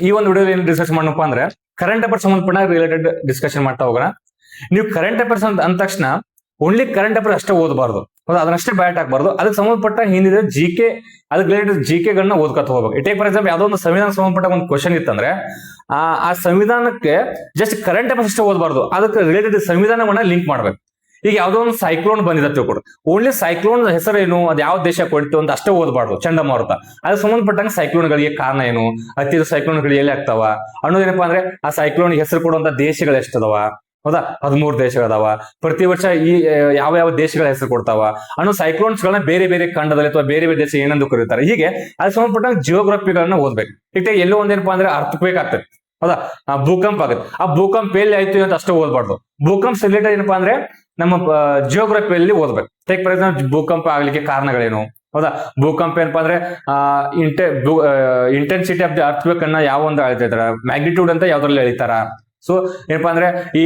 ಈ ಒಂದು ವಿಡಿಯೋ ಏನು ಡಿಸ್ಕಸ್ ಮಾಡಪ್ಪ ಅಂದ್ರೆ ಕರೆಂಟ್ ಅಫೇರ್ಸ್ ಸಂಬಂಧಪಟ್ಟ ರಿಲೇಟೆಡ್ ಡಿಸ್ಕಷನ್ ಮಾಡ್ತಾ ಹೋಗೋಣ. ನೀವು ಕರೆಂಟ್ ಅಫೇರ್ಸ್ ಅಂದ ತಕ್ಷಣ ಓನ್ಲಿ ಕರೆಂಟ್ ಅಫೇರ್ಸ್ ಅಷ್ಟೇ ಓದಬಾರ್ದು, ಅದನ್ನಷ್ಟೇ ಬ್ಯಾಟ್ ಹಾಕ್ಬಾರ್ದು. ಅದಕ್ಕೆ ಸಂಬಂಧಪಟ್ಟ ಹಿಂದಿದೆ ಜಿಕೆ, ಅದಕ್ಕೆ ರಿಲೇಟೆಡ್ ಜಿಕೆ ಗಳನ್ನ ಓದ್ಕೊತ ಹೋಗ್ಬೇಕು. ಟೇಕ್ ಫಾರ್ ಎಕ್ಸಾಂಪಲ್, ಯಾವ್ದೋ ಒಂದು ಸಂವಿಧಾನ ಸಂಬಂಧಪಟ್ಟ ಒಂದು ಕ್ವಶನ್ ಇತ್ತಂದ್ರೆ ಆ ಸಂವಿಧಾನಕ್ಕೆ ಜಸ್ಟ್ ಕರೆಂಟ್ ಅಫೇರ್ಸ್ ಅಷ್ಟೇ ಓದಬಾರ್ದು, ಅದಕ್ಕೆ ರಿಲೇಟೆಡ್ ಸಂವಿಧಾನವನ್ನ ಲಿಂಕ್ ಮಾಡ್ಬೇಕು. ಈಗ ಯಾವ್ದೋ ಒಂದು ಸೈಕ್ಲೋನ್ ಬಂದಿದೆ ಕೂಡ, ಓನ್ಲಿ ಸೈಕ್ಲೋನ್ ಹೆಸರೇನು, ಅದು ಯಾವ ದೇಶ ಕೊಡ್ತು ಅಂತ ಅಷ್ಟೇ ಓದಬಾರ್ದು. ಚಂಡಮಾರುತ, ಅದಕ್ಕೆ ಸಂಬಂಧಪಟ್ಟಂಗೆ ಸೈಕ್ಲೋನ್ಗಳಿಗೆ ಕಾರಣ ಏನು, ಅತಿ ಸೈಕ್ಲೋನ್ಗಳು ಎಲ್ಲಿ ಆಗ್ತಾವ ಅನ್ನೋದೇನಪ್ಪಾ ಅಂದ್ರೆ ಆ ಸೈಕ್ಲೋನ್ ಹೆಸರು ಕೊಡುವಂತ ದೇಶಗಳು ಎಷ್ಟದವ, ಹೌದಾ 13 ದೇಶಗಳದಾವ. ಪ್ರತಿ ವರ್ಷ ಈ ಯಾವ ಯಾವ ದೇಶಗಳ ಹೆಸರು ಕೊಡ್ತಾವ ಅನ್ನೋ ಸೈಕ್ಲೋನ್ಸ್ ಗಳನ್ನ ಬೇರೆ ಬೇರೆ ಖಂಡದಲ್ಲಿ ಅಥವಾ ಬೇರೆ ಬೇರೆ ದೇಶ ಏನೆಂದು ಕರೀತಾರೆ. ಹೀಗೆ ಅದಕ್ಕೆ ಸಂಬಂಧಪಟ್ಟಂಗೆ ಜಿಯೋಗ್ರಫಿಗಳನ್ನ ಓದ್ಬೇಕು. ಈಗ ಎಲ್ಲೋ ಒಂದೇನಪ್ಪಾ ಅಂದ್ರೆ ಅರ್ಥಕ್ವೇಕ್ ಆಗ್ತದೆ, ಹೌದಾ, ಭೂಕಂಪ ಆಗುತ್ತೆ. ಆ ಭೂಕಂಪ ಎಲ್ಲಿ ಆಯ್ತು ಅಂತ ಅಷ್ಟೇ ಓದ್ಬಾರ್ದು. ಭೂಕಂಪ ರಿಲೇಟೆಡ್ ಏನಪ್ಪಾ ಅಂದ್ರೆ ನಮ್ಮ ಜಿಯೋಗ್ರಫಿಯಲ್ಲಿ ಓದ್ಬೇಕು. ಟೇಕ್ ಫಾರ್ ಎಕ್ಸಾಂಪಲ್, ಭೂಕಂಪ ಆಗ್ಲಿಕ್ಕೆ ಕಾರಣಗಳೇನು, ಹೌದಾ, ಭೂಕಂಪ ಏನಪ್ಪಾ ಅಂದ್ರೆ ಇಂಟೆನ್ಸಿಟಿ ಆಫ್ ದಿ ಅರ್ಥಕ್ವೇಕ್ ಅನ್ನ ಯಾವ ಒಂದು ಅಳಿತಾರ, ಮ್ಯಾಗ್ನಿಟ್ಯೂಡ್ ಅಂತ ಯಾವ್ದ್ರಲ್ಲಿ ಎಳಿತಾರ. ಸೊ ಏನಪ್ಪಾ ಅಂದ್ರೆ ಈ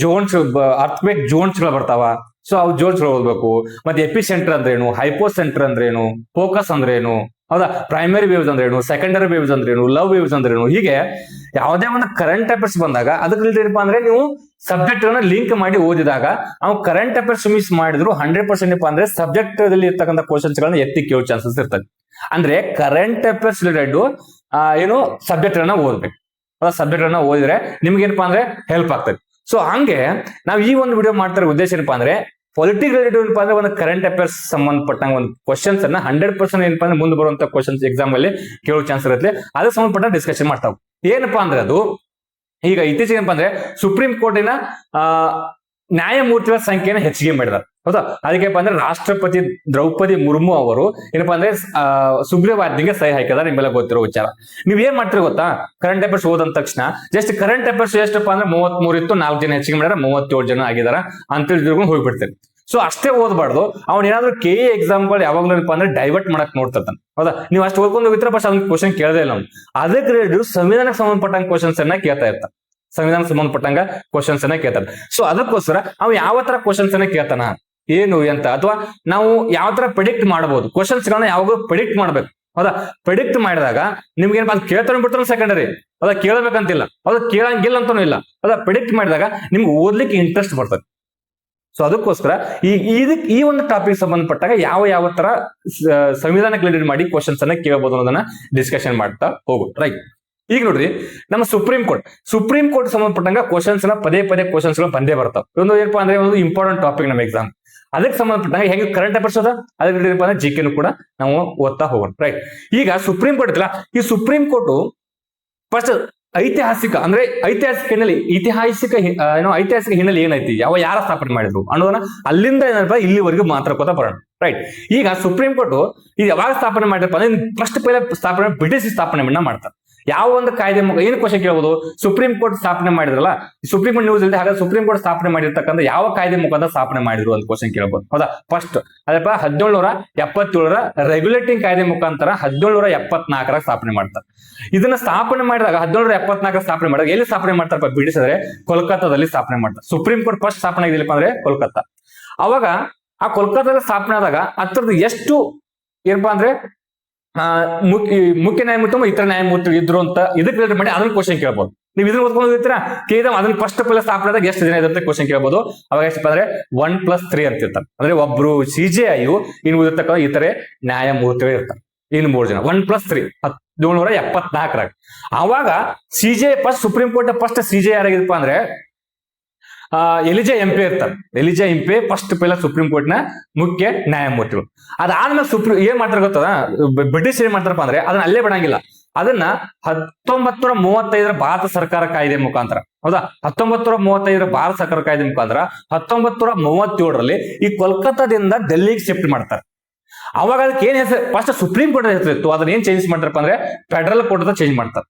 ಜೋನ್ಸ್, ಅರ್ಥಕ್ವೇಕ್ ಜೋನ್ಸ್ ಗಳು ಬರ್ತಾವ. ಸೊ ಅವು ಜೋನ್ಸ್ ಗಳು ಓದ್ಬೇಕು. ಮತ್ತೆ ಎಪಿ ಸೆಂಟರ್ ಅಂದ್ರೇನು, ಹೈಪೋ ಸೆಂಟರ್ ಅಂದ್ರೇನು, ಫೋಕಸ್ ಅಂದ್ರೇನು, ಹೌದಾ, ಪ್ರೈಮರಿ ವೇವ್ಸ್ ಅಂದ್ರೇನು, ಸೆಕೆಂಡರಿ ವೇವ್ಸ್ ಅಂದ್ರೇನು, ಲವ್ ವೇವ್ಸ್ ಅಂದ್ರೇನು. ಹೀಗೆ ಯಾವುದೇ ಒಂದು ಕರೆಂಟ್ ಅಫೇರ್ಸ್ ಬಂದಾಗ ಅದಕ್ಕೆ ಏನಪ್ಪಾ ಅಂದ್ರೆ ನೀವು ಸಬ್ಜೆಕ್ಟ್ ಗಳನ್ನ ಲಿಂಕ್ ಮಾಡಿ ಓದಿದಾಗ ನಾವು ಕರೆಂಟ್ ಅಫೇರ್ಸ್ ಮಿಸ್ ಮಾಡಿದ್ರು 100% ಏನಪ್ಪಾ ಅಂದ್ರೆ ಸಬ್ಜೆಕ್ಟ್ ದಲ್ಲಿ ಇರ್ತಕ್ಕಂಥ ಕ್ವಶನ್ಸ್ ಗಳನ್ನ ಎತ್ತಿ ಕೇಳೋ ಚಾನ್ಸಸ್ ಇರ್ತದೆ. ಅಂದ್ರೆ ಕರೆಂಟ್ ಅಫೇರ್ಸ್ ರಿಲೇಟೆಡ್ ಏನು ಸಬ್ಜೆಕ್ಟ್ ಗಳನ್ನ ಓದ್ಬೇಕು. ಸಬ್ಜೆಕ್ಟ್ ಗಳನ್ನ ಓದಿದ್ರೆ ನಿಮ್ಗೆ ಏನಪ್ಪಾ ಅಂದ್ರೆ ಹೆಲ್ಪ್ ಆಗ್ತದೆ. ಸೊ ಹಂಗೆ ನಾವು ಈ ಒಂದು ವಿಡಿಯೋ ಮಾಡ್ತಿರೋ ಉದ್ದೇಶ ಏನಪ್ಪಾ ಅಂದ್ರೆ ಪೊಲಿಟಿಕಲ್ ರಿಲೇಟೆಡ್ ಏನಪ್ಪಾ ಅಂದ್ರೆ ಒಂದು ಕರೆಂಟ್ ಅಫೇರ್ಸ್ ಸಂಬಂಧಪಟ್ಟಂಗ ಒಂದು ಕ್ವಶನ್ಸ್ ಅನ್ನ 100% ಏನಪ್ಪಾ ಅಂದ್ರೆ ಮುಂದೆ ಬರುವಂತ ಕ್ವಶನ್ಸ್ ಎಕ್ಸಾಮ್ ಅಲ್ಲಿ ಕೇಳೋ ಚಾನ್ಸ್ ಇರುತ್ತೆ. ಅದಕ್ಕೆ ಸಂಬಂಧಪಟ್ಟ ಡಿಸ್ಕಷನ್ ಮಾಡ್ತಾವ್. ಏನಪ್ಪಾ ಅಂದ್ರೆ ಅದು ಈಗ ಇತ್ತೀಚೆಗೆ ಏನಪ್ಪಾ ಅಂದ್ರೆ ಸುಪ್ರೀಂ ಕೋರ್ಟಿನ ನ್ಯಾಯಮೂರ್ತಿಗಳ ಸಂಖ್ಯೆಯನ್ನು ಹೆಚ್ಚಿಗೆ ಮಾಡಿದಾರೆ, ಹೌದಾ. ಅದಕ್ಕೆಪ್ಪ ಅಂದ್ರೆ ರಾಷ್ಟ್ರಪತಿ ದ್ರೌಪದಿ ಮುರ್ಮು ಅವರು ಏನಪ್ಪಾ ಅಂದ್ರೆ ಸುಗ್ರೀವಾಜ್ಞೆಗೆ ಸಹಿ ಹಾಕಿದಾರೆ. ನಿಮ್ಮೆಲ್ಲ ಗೊತ್ತಿರೋ ವಿಚಾರ. ನೀವ್ ಏನ್ ಮಾಡ್ತೀರಿ ಗೊತ್ತಾ, ಕರೆಂಟ್ ಅಫೇರ್ಸ್ ಓದಂದ ತಕ್ಷಣ ಜಸ್ಟ್ ಕರೆಂಟ್ ಅಫೇರ್ಸ್ ಎಷ್ಟಪ್ಪ ಅಂದ್ರೆ 33 ಇತ್ತು, 4 ಜನ ಹೆಚ್ಚಿಗೆ ಮಾಡಿದಾರೆ, 37 ಜನ ಆಗಿದಾರ ಅಂತ ತಿಳ್ಕೊಂಡು ಹೋಗ್ಬಿಡ್ತೇನೆ. ಸೊ ಅಷ್ಟೇ ಓದಬಾರ್ದು. ಅವ್ನು ಏನಾದ್ರು KE ಎಕ್ಸಾಮ್ಗಳು ಯಾವಾಗ್ಲೂ ಏನಪ್ಪಾ ಅಂದ್ರೆ ಡೈವರ್ಟ್ ಮಾಡಕ್ ನೋಡ್ತಾನೆ, ಹೌದಾ. ನೀವು ಅಷ್ಟು ಓದ್ಕೊಂಡು ಹೋಗಿದ್ರೆ ಬಸ್ ಅವ್ನ ಕ್ವಶನ್ ಕೇಳದೇ ಇಲ್ಲ. ಅವ್ನು ಅದಕ್ಕೆ ರಿಲೇಟೆಡ್ ಸಂವಿಧಾನಕ್ಕೆ ಸಂಬಂಧಪಟ್ಟಂಗ ಕ್ವಶನ್ಸ್ ಅನ್ನ ಕೇಳ್ತಾ ಇರ್ತಾನೆ. ಸಂವಿಧಾನಕ್ಕೆ ಸಂಬಂಧಪಟ್ಟಂಗ ಕ್ವಶನ್ಸ್ ಅನ್ನ ಕೇಳ್ತಾನೆ. ಸೊ ಅದಕ್ಕೋಸ್ಕರ ಅವ್ ಯಾವ ತರ ಕ್ವಶನ್ಸ್ ಅನ್ನ ಕೇಳ್ತಾನ ಏನು ಅಂತ, ಅಥವಾ ನಾವು ಯಾವ ತರ ಪ್ರಿಡಿಕ್ಟ್ ಮಾಡಬಹುದು ಕ್ವಶನ್ಸ್ ಗಳನ್ನ ಯಾವಾಗೂ ಪ್ರಿಡಿಕ್ಟ್ ಮಾಡ್ಬೇಕು, ಹೌದಾ. ಪ್ರಿಡಿಕ್ಟ್ ಮಾಡಿದಾಗ ನಿಮ್ಗೆ ಏನಪ್ಪಾ ಕೇಳ್ತಾನೆ ಬಿಡ್ತಾನೆ ಸೆಕೆಂಡರಿ, ಹೌದಾ, ಕೇಳಬೇಕಂತಿಲ್ಲ, ಹೌದಾ, ಕೇಳಂಗಿಲ್ಲ ಅಂತಾನು ಇಲ್ಲ, ಹೌದಾ. ಪ್ರಿಡಿಕ್ಟ್ ಮಾಡಿದಾಗ ನಿಮ್ಗೆ ಓದ್ಲಿಕ್ಕೆ ಇಂಟ್ರೆಸ್ಟ್ ಬರ್ತದೆ. ಸೊ ಅದಕ್ಕೋಸ್ಕರ ಈ ಒಂದು ಟಾಪಿಕ್ ಸಂಬಂಧಪಟ್ಟಾಗ ಯಾವ ತರ ಸಂವಿಧಾನಕ್ಕೆ ರಿಲೇಟೆಡ್ ಮಾಡಿ ಕ್ವಶನ್ಸ್ ಅನ್ನ ಕೇಳಬಹುದು ಅನ್ನೋದನ್ನ ಡಿಸ್ಕಷನ್ ಮಾಡ್ತಾ ಹೋಗು. ರೈಟ್. ಈಗ ನೋಡ್ರಿ, ನಮ್ಮ ಸುಪ್ರೀಂ ಕೋರ್ಟ್ ಸಂಬಂಧಪಟ್ಟಂಗ ಕ್ವಶನ್ಸ್ ಪದೇ ಕ್ವಶನ್ಸ್ ಗಳು ಬಂದೇ ಬರ್ತಾವ. ಒಂದು ಏನಪ್ಪಾ ಅಂದ್ರೆ ಒಂದು ಇಂಪಾರ್ಟೆಂಟ್ ಟಾಪಿಕ್ ನಮ್ಮ ಎಕ್ಸಾಮ್. ಅದಕ್ಕೆ ಸಂಬಂಧಪಟ್ಟಂಗ ಹೆಂಗೆ ಕರೆಂಟ್ ಅಫೇರ್ಸ್ ಅದ, ಅದಕ್ಕೆ ಏನಪ್ಪಾ ಅಂದ್ರೆ ಜಿಕೆನು ಕೂಡ ನಾವು ಓದ್ತಾ ಹೋಗೋಣ. ರೈಟ್. ಈಗ ಸುಪ್ರೀಂ ಕೋರ್ಟ್ ಇತ್ತಲ್ಲ, ಈ ಸುಪ್ರೀಂ ಕೋರ್ಟ್ ಫಸ್ಟ್ ಐತಿಹಾಸಿಕ ಹಿನ್ನೆಲೆ, ಐತಿಹಾಸಿಕ ಹಿನ್ನೆಲೆ ಏನೈತಿ, ಯಾರ ಸ್ಥಾಪನೆ ಮಾಡಿದ್ರು ಅನ್ನೋದನ್ನ ಅಲ್ಲಿಂದ ಏನಪ್ಪ ಇಲ್ಲಿವರೆಗೂ ಮಾತ್ರ ಕೊತ್ತ ಬರೋಣ. ರೈಟ್. ಈಗ ಸುಪ್ರೀಂ ಕೋರ್ಟ್ ಇದು ಯಾವಾಗ ಸ್ಥಾಪನೆ ಮಾಡಿರಪ್ಪ ಅಂದ್ರೆ ಫಸ್ಟ್ ಪೈಲ ಸ್ಥಾಪನೆ ಬ್ರಿಟಿಷ್ ಸ್ಥಾಪನೆ ಮಾಡ್ತಾರೆ. ಯಾವ ಒಂದು ಕಾಯ್ದೆ ಏನು ಕ್ವಶನ್ ಕೇಳಬಹುದು, ಸುಪ್ರೀಂ ಕೋರ್ಟ್ ಸ್ಥಾಪನೆ ಮಾಡಿದ್ರಲ್ಲ, ಸುಪ್ರೀಂ ಕೋರ್ಟ್ ನ್ಯೂಸ್ ಇಲ್ಲದೆ ಹಾಗಾದ್ರೆ ಸುಪ್ರೀಂ ಕೋರ್ಟ್ ಸ್ಥಾಪನೆ ಮಾಡಿರ್ತಕ್ಕಂಥ ಯಾವ ಕಾಯ್ದೆ ಮುಖಾಂತರ ಸ್ಥಾಪನೆ ಮಾಡಿದ್ರು ಅಂತ ಕ್ವಶನ್ ಕೇಳಬಹುದು, ಹೌದಾ. ಫಸ್ಟ್ ಅದಪ್ಪ 1777 ರೆಗ್ಯುಲೇಟಿಂಗ್ ಕಾಯ್ದೆ ಮುಖಾಂತರ 1774 ಸ್ಥಾಪನೆ ಮಾಡ್ತಾರೆ. ಇದನ್ನ ಸ್ಥಾಪನೆ ಮಾಡಿದಾಗ 1774 ಸ್ಥಾಪನೆ ಮಾಡಿದಾಗ ಎಲ್ಲಿ ಸ್ಥಾಪನೆ ಮಾಡ್ತಾರಪ್ಪ ಬ್ರಿಟಿಷ್ ಅಂದ್ರೆ ಕೋಲ್ಕತ್ತಾದಲ್ಲಿ ಸ್ಥಾಪನೆ ಮಾಡ್ತಾರೆ. ಸುಪ್ರೀಂ ಕೋರ್ಟ್ ಫಸ್ಟ್ ಸ್ಥಾಪನೆ ಆಗಿಲ್ಲಪ್ಪ ಅಂದ್ರೆ ಕೋಲ್ಕತ್ತಾ. ಅವಾಗ ಆ ಕೋಲ್ಕತ್ತಾದಲ್ಲಿ ಸ್ಥಾಪನೆ ಆದಾಗ ಹತ್ರದ ಎಷ್ಟು ಏನಪ್ಪಾ ಅಂದ್ರೆ ಮುಖ್ಯ ನ್ಯಾಯಮೂರ್ತಿ ಇತರ ನ್ಯಾಯಮೂರ್ತಿ ಇದ್ರು ಅಂತ ಇದಕ್ಕೆ ರಿಲೇಟೆಡ್ ಮಾಡಿ ಅದನ್ನ ಕ್ವಶನ್ ಕೇಳಬಹುದು. ನೀವು ಇದನ್ನ ಓದ್ಕೊಂಡು ಹೋಗ್ತೀರಾ, ಅದನ್ನ ಫಸ್ಟ್ ಪೈಲ ಸ್ಥಾಪನೆ ಆದಾಗ ಎಷ್ಟು ಜನ ಇದಂತ ಕ್ವಶನ್ ಕೇಳಬಹುದು. ಅವಾಗ ಎಷ್ಟಪ್ಪ ಅಂದ್ರೆ 1+3 ಅಂತ ಇರ್ತಾರೆ. ಅಂದ್ರೆ ಒಬ್ರು CJI ಇನ್ನು ಉಳಿದಿರ್ತಕ್ಕಂಥ ಇತರೆ ನ್ಯಾಯಮೂರ್ತಿಗಳು ಇರ್ತಾರೆ. ಇನ್ನು 3 ಜನ 1+3 1774. ಅವಾಗ CJI first supreme court first CJI ಯಾರಾಗಿದ್ದಪ್ಪ ಅಂದ್ರೆ ಎಲಿಜಾ ಎಂಪಿ ಇರ್ತಾರೆ. ಎಲಿಜಾ ಎಂಪಿ ಫಸ್ಟ್ ಪೈಲ ಸುಪ್ರೀಂ ಕೋರ್ಟ್ ನ ಮುಖ್ಯ ನ್ಯಾಯಮೂರ್ತಿಗಳು. ಅದಾದ್ಮೇಲೆ ಏನ್ ಮಾಡ್ತಾರೆ ಗೊತ್ತದ, ಬ್ರಿಟಿಷ್ ಏನ್ ಮಾಡ್ತಾರಪ್ಪ ಅಂದ್ರೆ ಅದನ್ನ ಅಲ್ಲೇ ಬಿಡಂಗಿಲ್ಲ. ಅದನ್ನ 1935 ಭಾರತ ಸರ್ಕಾರ ಕಾಯ್ದೆ ಮುಖಾಂತರ, ಹೌದಾ, 1935 ಭಾರತ ಸರ್ಕಾರ ಕಾಯ್ದೆ ಮುಖಾಂತರ 1937 ಈ ಕೋಲ್ಕತ್ತಾದಿಂದ ಡೆಲ್ಲಿಗೆ ಶಿಫ್ಟ್ ಮಾಡ್ತಾರೆ. ಅವಾಗ ಅದಕ್ಕೆ ಏನ್ ಹೆಸರು, ಫಸ್ಟ್ ಸುಪ್ರೀಂ ಕೋರ್ಟ್ ಹೆಸರು ಇತ್ತು, ಅದನ್ನ ಏನ್ ಚೇಂಜ್ ಮಾಡ್ತಾರಪ್ಪ ಅಂದ್ರೆ ಫೆಡರಲ್ ಕೋರ್ಟ್ ಅಂತ ಚೇಂಜ್ ಮಾಡ್ತಾರೆ.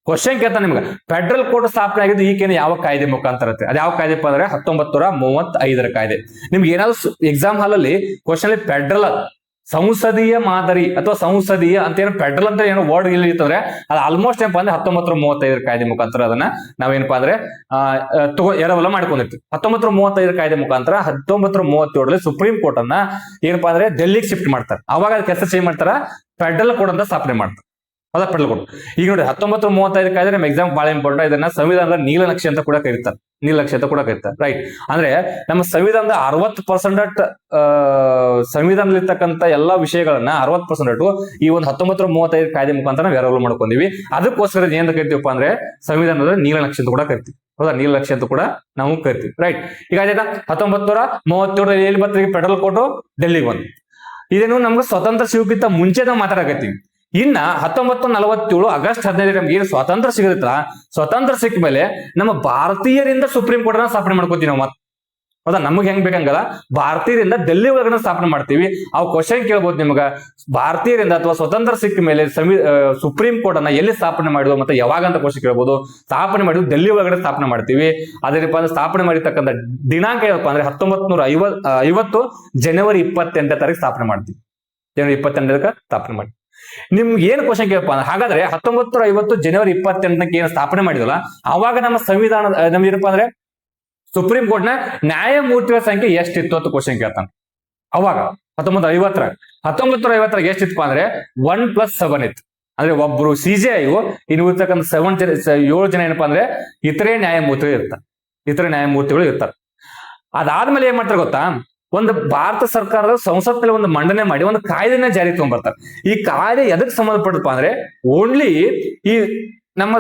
ಕ್ವಶನ್ ಕೇಳ್ತಾನೆ ನಿಮ್ಗೆ, ಫೆಡರಲ್ ಕೋರ್ಟ್ ಸ್ಥಾಪನೆ ಆಗಿದ್ದು ಈಗೇನು ಯಾವ ಕಾಯ್ದೆ ಮುಖಾಂತರ ಇರುತ್ತೆ, ಅದು ಯಾವ ಕಾಯ್ದೆ ಅಂದ್ರೆ 1935 ಕಾಯ್ದೆ. ನಿಮ್ಗೆ ಏನಾದ್ರು ಎಕ್ಸಾಮ್ ಹಾಲ್ ಅಲ್ಲಿ ಕ್ವಶನ್ ಫೆಡರಲ್ ಸಂಸದೀಯ ಮಾದರಿ ಅಥವಾ ಸಂಸದೀಯ ಅಂತ ಏನೋ ಫೆಡರಲ್ ಅಂತ ಏನೋ ವರ್ಡ್ ಇಲ್ಲಿ ಇತ್ತಂದ್ರೆ ಅದು ಆಲ್ಮೋಸ್ಟ್ ಏನಪ್ಪಾ ಅಂದ್ರೆ 1935 ಕಾಯ್ದೆ ಮುಖಾಂತರ ಅದನ್ನ ನಾವೇನಪ್ಪಾ ಅಂದ್ರೆ ಎರವಲ ಮಾಡ್ಕೊಂಡಿರ್ತೀವಿ. 1935 ಕಾಯ್ದೆ ಮುಖಾಂತರ 1937 ಸುಪ್ರೀಂ ಕೋರ್ಟ್ ಅನ್ನ ಏನಪ್ಪಾ ಅಂದ್ರೆ ಡೆಲ್ಲಿಗೆ ಶಿಫ್ಟ್ ಮಾಡ್ತಾರೆ. ಅವಾಗ ಅದಕ್ಕೆ ಹೆಸರು ಚೇಂಜ್ ಮಾಡ್ತಾರ, ಫೆಡರಲ್ ಕೋರ್ಟ್ ಅಂತ ಸ್ಥಾಪನೆ ಮಾಡ್ತಾರೆ. ಹೌದಾ ಪೆಡಲ್ ಕೋಡ್. ಈಗ ನೋಡಿ 1935 ಕಾಯ್ದೆ ನಮ್ಮ ಎಕ್ಸಾಮ್ ಬಹಳ ಇಂಪಾರ್ಟೆಂಟ್. ಇದನ್ನ ಸಂವಿಧಾನದ ನೀಲನಕ್ಷೆ ಅಂತ ಕೂಡ ಕರೀತಾರೆ, ನೀಲನಕ್ಷೆ ಅಂತ ಕೂಡ ಕರೀತಾರೆ, ರೈಟ್. ಅಂದ್ರೆ ನಮ್ಮ ಸಂವಿಧಾನದ 60% ಸಂವಿಧಾನದಲ್ಲಿರ್ತಕ್ಕಂಥ ಎಲ್ಲಾ ವಿಷಯಗಳನ್ನ 60% ಈ ಒಂದು 1935 ಕಾಯ್ದೆ ಮುಖಾಂತರ ನಾವು ಅರಿವು ಮಾಡ್ಕೊಂಡಿವಿ. ಅದಕ್ಕೋಸ್ಕರ ಏನ್ ಕರಿತೀವಪ್ಪ ಅಂದ್ರೆ ಸಂವಿಧಾನದ ನೀಲನಕ್ಷೆ ಅಂತ ಕೂಡ ಕರಿತೀವಿ. ಹೌದಾ, ನೀಲನಕ್ಷೆ ಅಂತ ಕೂಡ ನಾವು ಕರಿತೀವಿ, ರೈಟ್. ಈಗ ಆಯ್ತಾ 1937 ಎಲ್ಲಿ ಬರ್ತೀವಿ ಫೆಡರಲ್ ಕೋರ್ಟ್ ಡೆಲ್ಲಿಗೆ ಬಂದು. ಇದೇನು ನಮ್ಗೆ ಸ್ವತಂತ್ರ ಸಿಗೋಕ್ಕಿಂತ ಮುಂಚೆ ನಾವು ಮಾತಾಡಕತ್ತೀವಿ. ಇನ್ನ 1947 ಆಗಸ್ಟ್ 15 ನಮ್ಗೆ ಏನು ಸ್ವಾತಂತ್ರ್ಯ ಸಿಗತ್ತ, ಸ್ವಾತಂತ್ರ್ಯ ಸಿಕ್ಕ ಮೇಲೆ ನಮ್ಮ ಭಾರತೀಯರಿಂದ ಸುಪ್ರೀಂ ಕೋರ್ಟ್ ನ ಸ್ಥಾಪನೆ ಮಾಡ್ಕೋತೀವಿ ನಾವು. ಹೌದಾ, ನಮ್ಗೆ ಹೆಂಗ್ ಬೇಕಂಗಲ್ಲ, ಭಾರತೀಯರಿಂದ ಡೆಲ್ಲಿ ಒಳಗಡೆ ಸ್ಥಾಪನೆ ಮಾಡ್ತೀವಿ. ಅವ್ ಕ್ವಶನ್ ಕೇಳ್ಬೋದು ನಿಮ್ಗ, ಭಾರತೀಯರಿಂದ ಅಥವಾ ಸ್ವತಂತ್ರ ಸಿಕ್ಕ ಮೇಲೆ ಸುಪ್ರೀಂ ಕೋರ್ಟ್ ಅನ್ನ ಎಲ್ಲಿ ಸ್ಥಾಪನೆ ಮಾಡಿದ್ವು ಮತ್ತೆ ಯಾವಾಗ ಅಂತ ಕ್ವಶನ್ ಕೇಳ್ಬೋದು. ಸ್ಥಾಪನೆ ಮಾಡಿದ್ವು ಡೆಲ್ಲಿ ಒಳಗಡೆ ಸ್ಥಾಪನೆ ಮಾಡ್ತೀವಿ. ಅದೇನಪ್ಪ ಅಂದ್ರೆ ಸ್ಥಾಪನೆ ಮಾಡಿರ್ತಕ್ಕಂಥ ದಿನಾಂಕ ಏನಪ್ಪಾ ಅಂದ್ರೆ 1950 ಜನವರಿ 28 ಸ್ಥಾಪನೆ ಮಾಡ್ತೀವಿ. ಜನವರಿ 28 ಸ್ಥಾಪನೆ ಮಾಡಿ. ನಿಮ್ಗೆ ಏನ್ ಕ್ವಶನ್ ಕೇಳಪ್ಪ ಅಂದ್ರೆ, ಹಾಗಾದ್ರೆ 1950 ಜನವರಿ 28 ಏನು ಸ್ಥಾಪನೆ ಮಾಡಿದಲ್ಲ, ಅವಾಗ ನಮ್ಮ ಸಂವಿಧಾನ ನಮ್ಗೆ ಏನಪ್ಪಾ ಅಂದ್ರೆ ಸುಪ್ರೀಂ ಕೋರ್ಟ್ ನ ನ್ಯಾಯಮೂರ್ತಿಗಳ ಸಂಖ್ಯೆ ಎಷ್ಟಿತ್ತು ಅಂತ ಕ್ವಶನ್ ಕೇಳ್ತಾನೆ. ಅವಾಗ 1950 ಎಷ್ಟಿತ್ತಪ್ಪ ಅಂದ್ರೆ 1+7 ಇತ್ತು. ಅಂದ್ರೆ ಒಬ್ರು CJI ಇನ್ನು ಇರ್ತಕ್ಕಂಥ 7 ಜನ ಏನಪ್ಪಾ ಅಂದ್ರೆ ಇತರೆ ನ್ಯಾಯಮೂರ್ತಿಗಳು ಇರ್ತಾರೆ. ಅದಾದ್ಮೇಲೆ ಏನ್ ಮಾಡ್ತಾರೆ ಗೊತ್ತಾ, ಒಂದು ಭಾರತ ಸರ್ಕಾರದ ಸಂಸತ್ತಿನಲ್ಲಿ ಒಂದು ಮಂಡನೆ ಮಾಡಿ ಒಂದು ಕಾಯ್ದೆನ ಜಾರಿ ತಗೊಂಡ್ಬರ್ತಾರೆ. ಈ ಕಾಯ್ದೆ ಎದಕ್ಕೆ ಸಂಬಂಧಪಟ್ಟಪ್ಪ ಅಂದ್ರೆ ಓನ್ಲಿ ಈ ನಮ್ಮ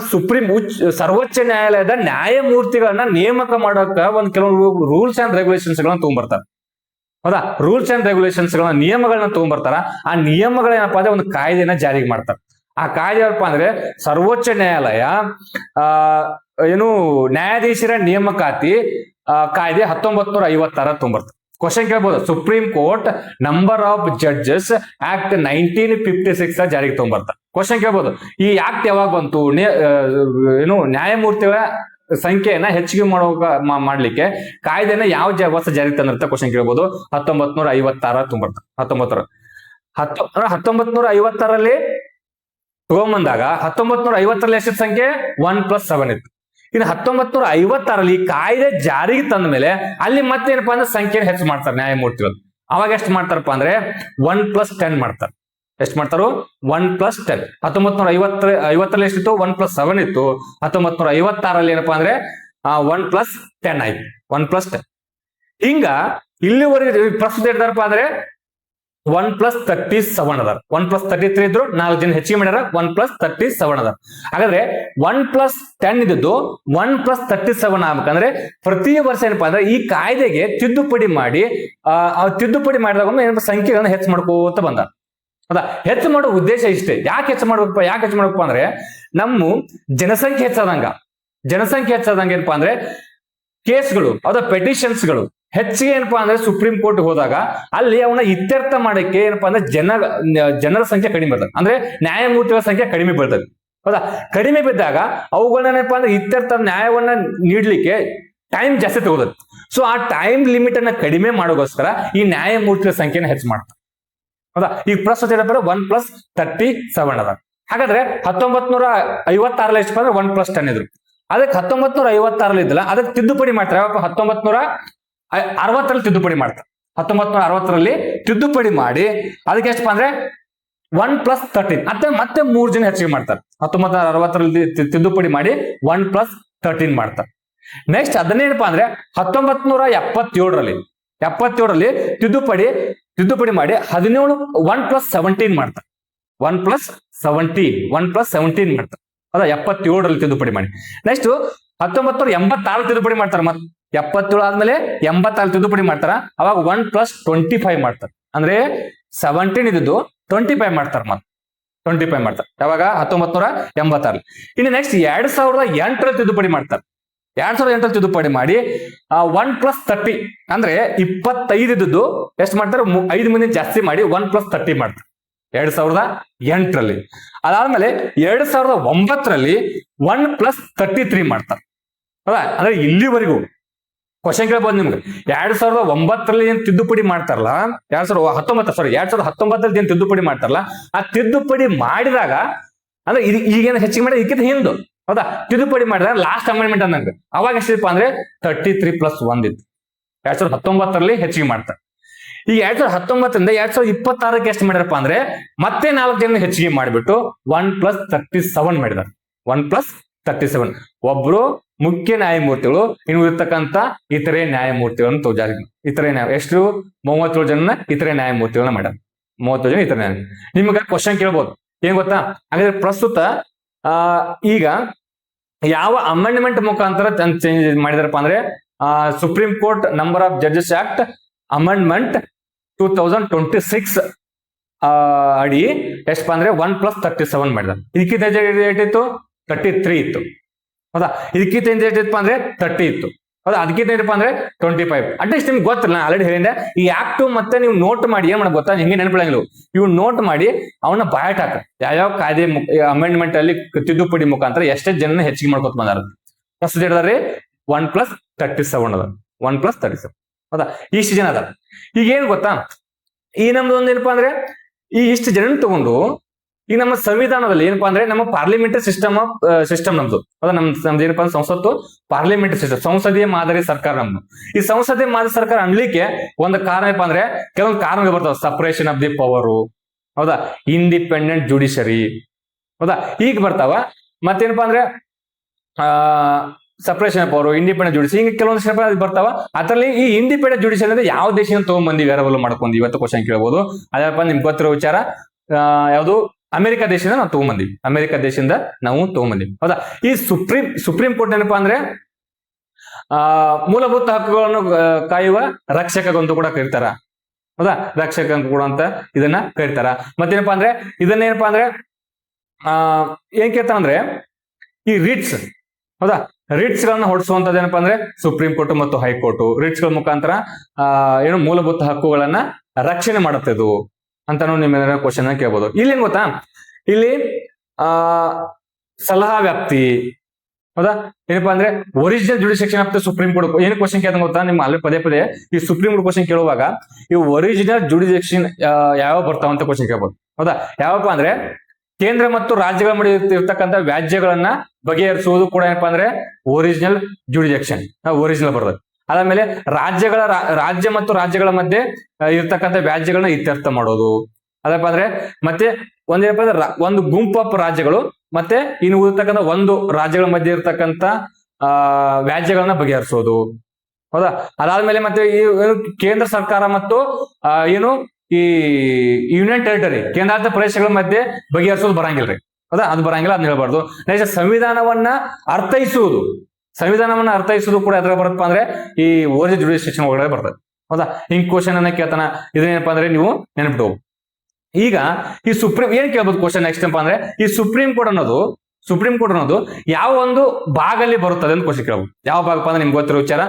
ಸರ್ವೋಚ್ಚ ನ್ಯಾಯಾಲಯದ ನ್ಯಾಯಮೂರ್ತಿಗಳನ್ನ ನೇಮಕ ಮಾಡೋಕ ಒಂದು ಕೆಲವು ರೂಲ್ಸ್ ಅಂಡ್ ರೆಗ್ಯುಲೇಷನ್ಸ್ ಗಳನ್ನ ತಗೊಂಡ್ಬರ್ತಾರೆ. ಹೌದಾ, ರೂಲ್ಸ್ ಅಂಡ್ ರೆಗ್ಯುಲೇಷನ್ಸ್ ಗಳನ್ನ ನಿಯಮಗಳನ್ನ ತಗೊಂಡ್ಬರ್ತಾರ. ಆ ನಿಯಮಗಳೇನಪ್ಪಾ ಅಂದ್ರೆ ಒಂದು ಕಾಯ್ದೆನ ಜಾರಿಗೆ ಮಾಡ್ತಾರೆ. ಆ ಕಾಯ್ದೆ ಏನಪ್ಪಾ ಅಂದ್ರೆ ಸರ್ವೋಚ್ಚ ನ್ಯಾಯಾಲಯ ನ್ಯಾಯಾಧೀಶರ ನೇಮಕಾತಿ ಕಾಯ್ದೆ 1956 ತಗೊಂಡ್ಬರ್ತಾರೆ. ಕ್ವಶನ್ ಕೇಳ್ಬೋದು, supreme court number of judges act 1956 ಜಾರಿಗೆ ತಗೊಂಡ್ಬರ್ತಾರೆ. ಕ್ವಶನ್ ಕೇಳ್ಬೋದು, ಈ ಆಕ್ಟ್ ಯಾವಾಗ ಬಂತು, ನ್ಯಾಯಮೂರ್ತಿಗಳ ಸಂಖ್ಯೆಯನ್ನ ಹೆಚ್ಚಿಗೆ ಮಾಡ್ಲಿಕ್ಕೆ ಕಾಯ್ದೆನ ಯಾವ ವರ್ಷ ಜಾರಿಗೆ ತಂದಿರ್ತ ಕ್ವಶನ್ ಕೇಳ್ಬೋದು. 1956 ತಗೊಂಡ್ಬರ್ತಾರೆ. 1956 ತಗೊಂಬಂದಾಗ 1950 ಎಷ್ಟಿತ್ತು ಸಂಖ್ಯೆ 1+7 ಇತ್ತು. ಇನ್ನು 1956 ಕಾಯ್ದೆ ಜಾರಿಗೆ ತಂದ ಮೇಲೆ ಅಲ್ಲಿ ಮತ್ತೇನಪ್ಪಾ ಅಂದ್ರೆ ಸಂಖ್ಯೆ ಹೆಚ್ಚು ಮಾಡ್ತಾರೆ ನ್ಯಾಯಮೂರ್ತಿಗಳು. ಅವಾಗ ಎಷ್ಟು ಮಾಡ್ತಾರಪ್ಪ ಅಂದ್ರೆ 1+10 ಮಾಡ್ತಾರೆ. ಎಷ್ಟು ಮಾಡ್ತಾರು? 1+10. 1950 ಎಷ್ಟಿತ್ತು? 1+7 ಇತ್ತು. 1956 ಏನಪ್ಪಾ ಅಂದ್ರೆ 1+10 ಆಯ್ತು. 1+10. ಹಿಂಗ ಇಲ್ಲಿವರೆಗೆ ಪ್ರಸ್ತುತ ಇರ್ತಾರಪ್ಪ ಅಂದ್ರೆ 1+37 ಅದಾರ. 1+33 ಇದ್ರು 4 ಜನ ಹೆಚ್ಚಿಗೆ ಮಾಡ್ಯಾರ. 1+37 ಅದಾರ. ಹಾಗಾದ್ರೆ 1+10 ಇದ್ದು 1+37 ಆಗ್ಬೇಕಂದ್ರೆ ಪ್ರತಿ ವರ್ಷ ಏನಪ್ಪಾ ಅಂದ್ರೆ ಈ ಕಾಯ್ದೆಗೆ ತಿದ್ದುಪಡಿ ಮಾಡಿ ತಿದ್ದುಪಡಿ ಮಾಡಿದಾಗ ಏನಪ್ಪ ಸಂಖ್ಯೆಗಳನ್ನ ಹೆಚ್ಚು ಮಾಡ್ಕೋತ ಬಂದ. ಹೌದಾ, ಹೆಚ್ಚು ಮಾಡೋ ಉದ್ದೇಶ ಇಷ್ಟೇ. ಯಾಕೆ ಹೆಚ್ಚು ಮಾಡ್ಬೇಕಪ್ಪ ಅಂದ್ರೆ ನಮ್ಮ ಜನಸಂಖ್ಯೆ ಹೆಚ್ಚಾದಂಗ ಏನಪ್ಪಾ ಅಂದ್ರೆ ಕೇಸ್ಗಳು, ಹೌದಾ, ಪೆಟಿಷನ್ಸ್ಗಳು ಹೆಚ್ಚಿಗೆ ಏನಪ್ಪಾ ಅಂದ್ರೆ ಸುಪ್ರೀಂ ಕೋರ್ಟ್ ಹೋದಾಗ ಅಲ್ಲಿ ಅವನ್ನ ಇತ್ಯರ್ಥ ಮಾಡಕ್ಕೆ ಏನಪ್ಪಾ ಅಂದ್ರೆ ಜನರ ಸಂಖ್ಯೆ ಕಡಿಮೆ ಬರ್ತದೆ. ಅಂದ್ರೆ ನ್ಯಾಯಮೂರ್ತಿಗಳ ಸಂಖ್ಯೆ ಕಡಿಮೆ ಬರ್ತದೆ. ಹೌದಾ, ಕಡಿಮೆ ಬಿದ್ದಾಗ ಅವುಗಳನ್ನೇನಪ್ಪಾ ಅಂದ್ರೆ ಇತ್ಯರ್ಥ ನ್ಯಾಯವನ್ನ ನೀಡ್ಲಿಕ್ಕೆ ಟೈಮ್ ಜಾಸ್ತಿ ತಗೋದತ್ತೆ. ಸೊ ಆ ಟೈಮ್ ಲಿಮಿಟ್ ಅನ್ನ ಕಡಿಮೆ ಮಾಡೋಗೋಸ್ಕರ ಈ ನ್ಯಾಯಮೂರ್ತಿಗಳ ಸಂಖ್ಯೆನ ಹೆಚ್ಚು ಮಾಡ್ತಾರೆ. ಹೌದಾ, ಈಗ ಪ್ರಸ್ತುತ ಏನಪ್ಪ 1+37 ಅದ. ಹಾಗಾದ್ರೆ 1956 ಎಷ್ಟಪ್ಪ ಅಂದ್ರೆ 1+10 ಇದ್ರು. ಅದಕ್ಕೆ 1956 ಇದ್ದಲ್ಲ, ಅದಕ್ಕೆ ತಿದ್ದುಪಡಿ ಮಾಡ್ತಾರೆ. ಯಾವಪ್ಪ 1960 ತಿದ್ದುಪಡಿ ಮಾಡ್ತಾರೆ. 1960 ತಿದ್ದುಪಡಿ ಮಾಡಿ ಅದಕ್ಕೆ ಎಷ್ಟಪ್ಪ ಅಂದ್ರೆ 1+13 ಮತ್ತೆ 3 ಜನ ಹೆಚ್ಚಿಗೆ ಮಾಡ್ತಾರೆ. 1960 ತಿದ್ದುಪಡಿ ಮಾಡಿ 1+13 ಮಾಡ್ತಾರೆ. ನೆಕ್ಸ್ಟ್ ಅದನ್ನೇನಪ್ಪಾ ಅಂದ್ರೆ 1977 ತಿದ್ದುಪಡಿ ಮಾಡಿ 1+17 ಮಾಡ್ತಾರೆ. 1+17 ಮಾಡ್ತಾರೆ. ಅದ 77 ತಿದ್ದುಪಡಿ ಮಾಡಿ. ನೆಕ್ಸ್ಟ್ 1986 ತಿದ್ದುಪಡಿ ಮಾಡ್ತಾರೆ. ಮತ್ತೆ 77 ಆದ್ಮೇಲೆ 86 ತಿದ್ದುಪಡಿ ಮಾಡ್ತಾರ. ಅವಾಗ 1+25 ಮಾಡ್ತಾರೆ. ಅಂದ್ರೆ 17 ಇದ್ದು 25 ಮಾಡ್ತಾರೆ. ಮತ್ತೆ 25 ಮಾಡ್ತಾರೆ. ಯಾವಾಗ? 1986. ಇನ್ನು ನೆಕ್ಸ್ಟ್ 2008 ತಿದ್ದುಪಡಿ ಮಾಡ್ತಾರೆ. 2008 ತಿದ್ದುಪಡಿ ಮಾಡಿ 1+30 ಅಂದ್ರೆ 25 ಇದ್ದು ಎಷ್ಟು ಮಾಡ್ತಾರೆ? 5 ಮಂದಿ ಜಾಸ್ತಿ ಮಾಡಿ 1+30 ಮಾಡ್ತಾರೆ 2008. ಅದಾದ್ಮೇಲೆ 2009 1+33 ಮಾಡ್ತಾರೆ. ಹೌದಾ, ಅಂದ್ರೆ ಇಲ್ಲಿವರೆಗೂ ಕ್ವಶನ್ ಕೇಳ್ಬೋದು ನಿಮ್ಗೆ. 2009 ಏನ್ ತಿದ್ದುಪಡಿ ಮಾಡ್ತಾರಲ್ಲ, 2019 ಏನ್ ತಿದ್ದುಪಡಿ ಮಾಡ್ತಾರಲ್ಲ, ಆ ತಿದ್ದುಪಡಿ ಮಾಡಿದಾಗ ಅಂದ್ರೆ ಈಗೇನು ಹೆಚ್ಚಿಗೆ ಮಾಡಿ ಇದಕ್ಕಿಂತ ಹಿಂದೆ, ಹೌದಾ, ತಿದ್ದುಪಡಿ ಮಾಡಿದಾಗ ಲಾಸ್ಟ್ ಅಮೆಂಡ್ಮೆಂಟ್ ಅನ್ನಂಗೆ ಅವಾಗ ಎಷ್ಟಿಪ್ಪ ಅಂದ್ರೆ 33+1 ಇತ್ತು. 2019 ಹೆಚ್ಚಿಗೆ ಮಾಡ್ತಾರೆ. ಈಗ 2019 2026 ಎಷ್ಟು ಮಾಡಿರಪ್ಪ ಅಂದ್ರೆ ಮತ್ತೆ 4 ಜನ ಹೆಚ್ಚಿಗೆ ಮಾಡಿಬಿಟ್ಟು 1+37 ಮಾಡಿದಾರೆ. 1+37 ಒಬ್ರು ಮುಖ್ಯ ನ್ಯಾಯಮೂರ್ತಿಗಳು, ಇನ್ನು ಇರ್ತಕ್ಕಂಥ ಇತರೆ ನ್ಯಾಯಮೂರ್ತಿಗಳನ್ನು ತೋಜಾರಿ ಇತರೆ ಎಷ್ಟು 37 ಜನ ಇತರೆ ನ್ಯಾಯಮೂರ್ತಿಗಳನ್ನ ಮಾಡ್ಯಾರ. 30 ಜನ ಇತರೆ ನ್ಯಾಯ. ನಿಮ್ಗೆ ಕ್ವಶನ್ ಕೇಳ್ಬೋದು, ಏನ್ ಗೊತ್ತಾ? ಹಾಗಾದ್ರೆ ಪ್ರಸ್ತುತ ಈಗ ಯಾವ ಅಮೆಂಡ್ಮೆಂಟ್ ಮುಖಾಂತರ ಚೇಂಜ್ ಮಾಡಿದಾರಪ್ಪ ಅಂದ್ರೆ supreme court number of judges act amendment 2026 ಅಡಿ ಎಷ್ಟಪ್ಪ ಅಂದ್ರೆ 1+37 ಮಾಡಿದಾರೆ. ಇದಕ್ಕಿಂತ ಏಟಿತ್ತು 33 ಇತ್ತು, ಹೌದಾ? ಇದಕ್ಕಿಂತ ಏಟಿತ್ತಪ್ಪ ಅಂದ್ರೆ 30 ಇತ್ತು, ಹೌದಾ? ಅದಕ್ಕಿಂತ ಏನಪ್ಪ ಅಂದ್ರೆ 25. ಅಟ್ಲೀಸ್ಟ್ ನಿಮ್ಗೆ ಗೊತ್ತಿಲ್ಲ, ನಾನು ಆಲ್ರೆಡಿ ಹೇಳಿದೆ. ಈ ಆಕ್ಟ್ ಮತ್ತೆ ನೀವು ನೋಟ್ ಮಾಡಿ ಏನ್ ಮಾಡೋದು ಗೊತ್ತಾ? ಹಿಂಗೆ ನೆನಪಿಡಂಗಿಲ್ಲ, ಇವು ನೋಟ್ ಮಾಡಿ ಅವನ್ನ ಬಾಯಟ್ ಹಾಕ. ಯಾವ್ಯಾವ ಕಾಯ್ದೆ ಅಮೆಂಡ್ಮೆಂಟ್ ಅಲ್ಲಿ ತಿದ್ದುಪಡಿ ಮುಖಾಂತರ ಎಷ್ಟೇ ಜನ ಹೆಚ್ಚಿಗೆ ಮಾಡ್ಕೊತ ಬಂದಾರ. ಫಸ್ಟ್ ಹೇಳಿದ್ರಿ 1+37 ಅದ, 1+37, ಹೌದಾ? ಇಷ್ಟು ಜನ ಅದಾರ. ಈಗ ಏನ್ ಗೊತ್ತಾ, ಈ ನಮ್ದು ಒಂದೇನಪ್ಪಾ ಅಂದ್ರೆ ಈ ಇಷ್ಟು ಜನ ತಗೊಂಡು ಈಗ ನಮ್ಮ ಸಂವಿಧಾನದಲ್ಲಿ ಏನಪ್ಪಾ ಅಂದ್ರೆ ನಮ್ಮ ಪಾರ್ಲಿಮೆಂಟರಿ ಸಿಸ್ಟಮ್ ನಮ್ದು, ಹೌದಾ? ನಮ್ದು ಏನಪ್ಪಾ ಅಂದ್ರೆ ಸಂಸತ್ತು ಪಾರ್ಲಿಮೆಂಟರಿ ಸಿಸ್ಟಮ್, ಸಂಸದೀಯ ಮಾದರಿ ಸರ್ಕಾರ ನಮ್ದು. ಈ ಸಂಸದೀಯ ಮಾದರಿ ಸರ್ಕಾರ ಅನ್ಲಿಕ್ಕೆ ಒಂದು ಕಾರಣ ಏನಪ್ಪಾ ಅಂದ್ರೆ ಕೆಲವೊಂದು ಕಾರಣಗಳು ಬರ್ತಾವ. ಸಪರೇಷನ್ ಆಫ್ ದಿ ಪವರು, ಹೌದಾ? ಇಂಡಿಪೆಂಡೆಂಟ್ ಜುಡಿಷರಿ, ಹೌದಾ? ಈಗ ಬರ್ತಾವ. ಮತ್ತೇನಪ್ಪಾ ಅಂದ್ರೆ separation of power, independent judiciary, ಹಿಂಗೆ ಕೆಲವೊಂದು ಬರ್ತಾವ. ಅದರಲ್ಲಿ ಈ ಇಂಡಿಪೆಂಡೆಂಟ್ ಜುಡಿಷರಿ ಅಂದ್ರೆ ಯಾವ ದೇಶದಿಂದ ತಗೊಂಡ್ಬಂದಿವಿ, ವೇರಬಲ್ ಮಾಡ್ಕೊಂಡಿ ಇವತ್ತು ಕ್ವಶನ್ ಕೇಳಬಹುದು. ಅದಪ್ಪ ನಿಮ್ಗೆ ಗೊತ್ತಿರೋ ವಿಚಾರ. ಯಾವುದು? ಅಮೆರಿಕ ದೇಶದಿಂದ ನಾವು ತಗೊಂಡ್ಬಂದಿವಿ, ಅಮೆರಿಕ ದೇಶದಿಂದ ನಾವು ತಗೊಂಡ್ಬಂದಿವಿ, ಹೌದಾ? ಈ ಸುಪ್ರೀಂ ಕೋರ್ಟ್ ಏನಪ್ಪಾ ಅಂದ್ರೆ ಮೂಲಭೂತ ಹಕ್ಕುಗಳನ್ನು ಕಾಯುವ ರಕ್ಷಕ ಅಂತ ಕೂಡ ಕರೀತಾರ, ಹೌದಾ? ರಕ್ಷಕ ಅಂತ ಕೂಡ ಅಂತ ಇದನ್ನ ಕರೀತಾರ. ಮತ್ತೇನಪ್ಪಾ ಅಂದ್ರೆ ಇದನ್ನೇನಪ್ಪಾ ಅಂದ್ರೆ ಏನ್ ಕೇಳ್ತಾರ ಅಂದ್ರೆ ಈ ರಿಟ್ಸ್, ಹೌದಾ? ರಿಟ್ಸ್ ಗಳನ್ನ ಹೊಡಿಸುವಂತದ್ದು ಏನಪ್ಪಾ ಅಂದ್ರೆ ಸುಪ್ರೀಂ ಕೋರ್ಟ್ ಮತ್ತು ಹೈಕೋರ್ಟ್. ರಿಟ್ಸ್ ಗಳ ಮುಖಾಂತರ ಏನು ಮೂಲಭೂತ ಹಕ್ಕುಗಳನ್ನ ರಕ್ಷಣೆ ಮಾಡುತ್ತೆ ಇದು ಅಂತಾನು ನಿಮ್ಮ ಕ್ವಶನ್ ಕೇಳ್ಬೋದು. ಇಲ್ಲಿ ಏನ್ ಗೊತ್ತಾ, ಇಲ್ಲಿ ಸಲಹಾ ವ್ಯಾಪ್ತಿ, ಹೌದಾ? ಏನಪ್ಪಾ ಅಂದ್ರೆ original jurisdiction of the supreme court. ಏನ್ ಕ್ವಶನ್ ಕೇಳ್ದಂಗ ಗೊತ್ತಾ ನಿಮ್ಮ ಅಲ್ಲಿ ಪದೇ ಈ ಸುಪ್ರೀಂ ಕೋರ್ಟ್ ಕ್ವಶನ್ ಕೇಳುವಾಗ ಈ ಒರಿಜಿನಲ್ ಜುಡಿಸೆಕ್ಷನ್ ಯಾವ ಬರ್ತಾವ ಅಂತ ಕ್ವಶನ್ ಕೇಳ್ಬೋದು, ಹೌದಾ? ಯಾವಪ್ಪ ಅಂದ್ರೆ ಕೇಂದ್ರ ಮತ್ತು ರಾಜ್ಯಗಳ ಮಧ್ಯೆ ಇರ್ತಕ್ಕಂಥ ವ್ಯಾಜ್ಯಗಳನ್ನ ಬಗೆಹರಿಸುವುದು ಕೂಡ ಏನಪ್ಪಾ ಅಂದ್ರೆ ಒರಿಜಿನಲ್ ಜುಡಿಸೆಕ್ಷನ್, ಒರಿಜಿನಲ್ ಬರ್ತದೆ. ಅದಾದ್ಮೇಲೆ ರಾಜ್ಯ ಮತ್ತು ರಾಜ್ಯಗಳ ಮಧ್ಯೆ ಇರ್ತಕ್ಕಂಥ ವ್ಯಾಜ್ಯಗಳನ್ನ ಇತ್ಯರ್ಥ ಮಾಡೋದು. ಅದಪ್ಪ ಅಂದ್ರೆ ಮತ್ತೆ ಒಂದೇನಪ್ಪ ಅಂದ್ರೆ ಒಂದು ಗುಂಪು ರಾಜ್ಯಗಳು ಮತ್ತೆ ಇನ್ನು ಉಳಿರ್ತಕ್ಕಂಥ ಒಂದು ರಾಜ್ಯಗಳ ಮಧ್ಯೆ ಇರ್ತಕ್ಕಂಥ ವ್ಯಾಜ್ಯಗಳನ್ನ ಬಗೆಹರಿಸೋದು, ಹೌದಾ? ಅದಾದ್ಮೇಲೆ ಮತ್ತೆ ಈ ಕೇಂದ್ರ ಸರ್ಕಾರ ಮತ್ತು ಏನು ಈ ಯೂನಿಯನ್ ಟೆರಿಟರಿ ಕೇಂದ್ರಾಡಳಿತ ಪ್ರದೇಶಗಳ ಮಧ್ಯೆ ಬಗೆಹರಿಸೋದು ಬರಂಗಿಲ್ರಿ, ಹೌದಾ? ಅದು ಬರಂಗಿಲ್ಲ, ಅದನ್ನ ಹೇಳ್ಬಾರ್ದು. ನೆಕ್ಸ್ಟ್ ಸಂವಿಧಾನವನ್ನ ಅರ್ಥೈಸುವುದು ಕೂಡ ಎದ್ರ ಬರುತ್ತಪ್ಪ ಅಂದ್ರೆ ಈ ಒರಿಜಿನಲ್ ಜುಡಿಸೆಕ್ಷನ್ ಒಳಗಡೆ ಬರ್ತದೆ, ಹೌದಾ? ಹಿಂಗ್ ಕ್ವಶನ್ ಅನ್ನ ಕೇಳ್ತಾನ. ಇದೇನಪ್ಪ ಅಂದ್ರೆ ನೀವು ನೆನಪಿಟ್ಟು. ಈಗ ಈ ಸುಪ್ರೀಂ ಏನ್ ಕೇಳ್ಬೋದು ಕ್ವಶನ್ ನೆಕ್ಸ್ಟ್ ಏನಪ್ಪಾ ಅಂದ್ರೆ ಈ ಸುಪ್ರೀಂ ಕೋರ್ಟ್ ಅನ್ನೋದು ಯಾವ ಒಂದು ಭಾಗದಲ್ಲಿ ಬರುತ್ತದೆ ಅಂತ ಕ್ವಶನ್ ಕೇಳ್ಬೋದು. ಯಾವ ಭಾಗಪ್ಪ ಅಂದ್ರೆ ನಿಮ್ಗೆ ಗೊತ್ತಿರೋ ವಿಚಾರ,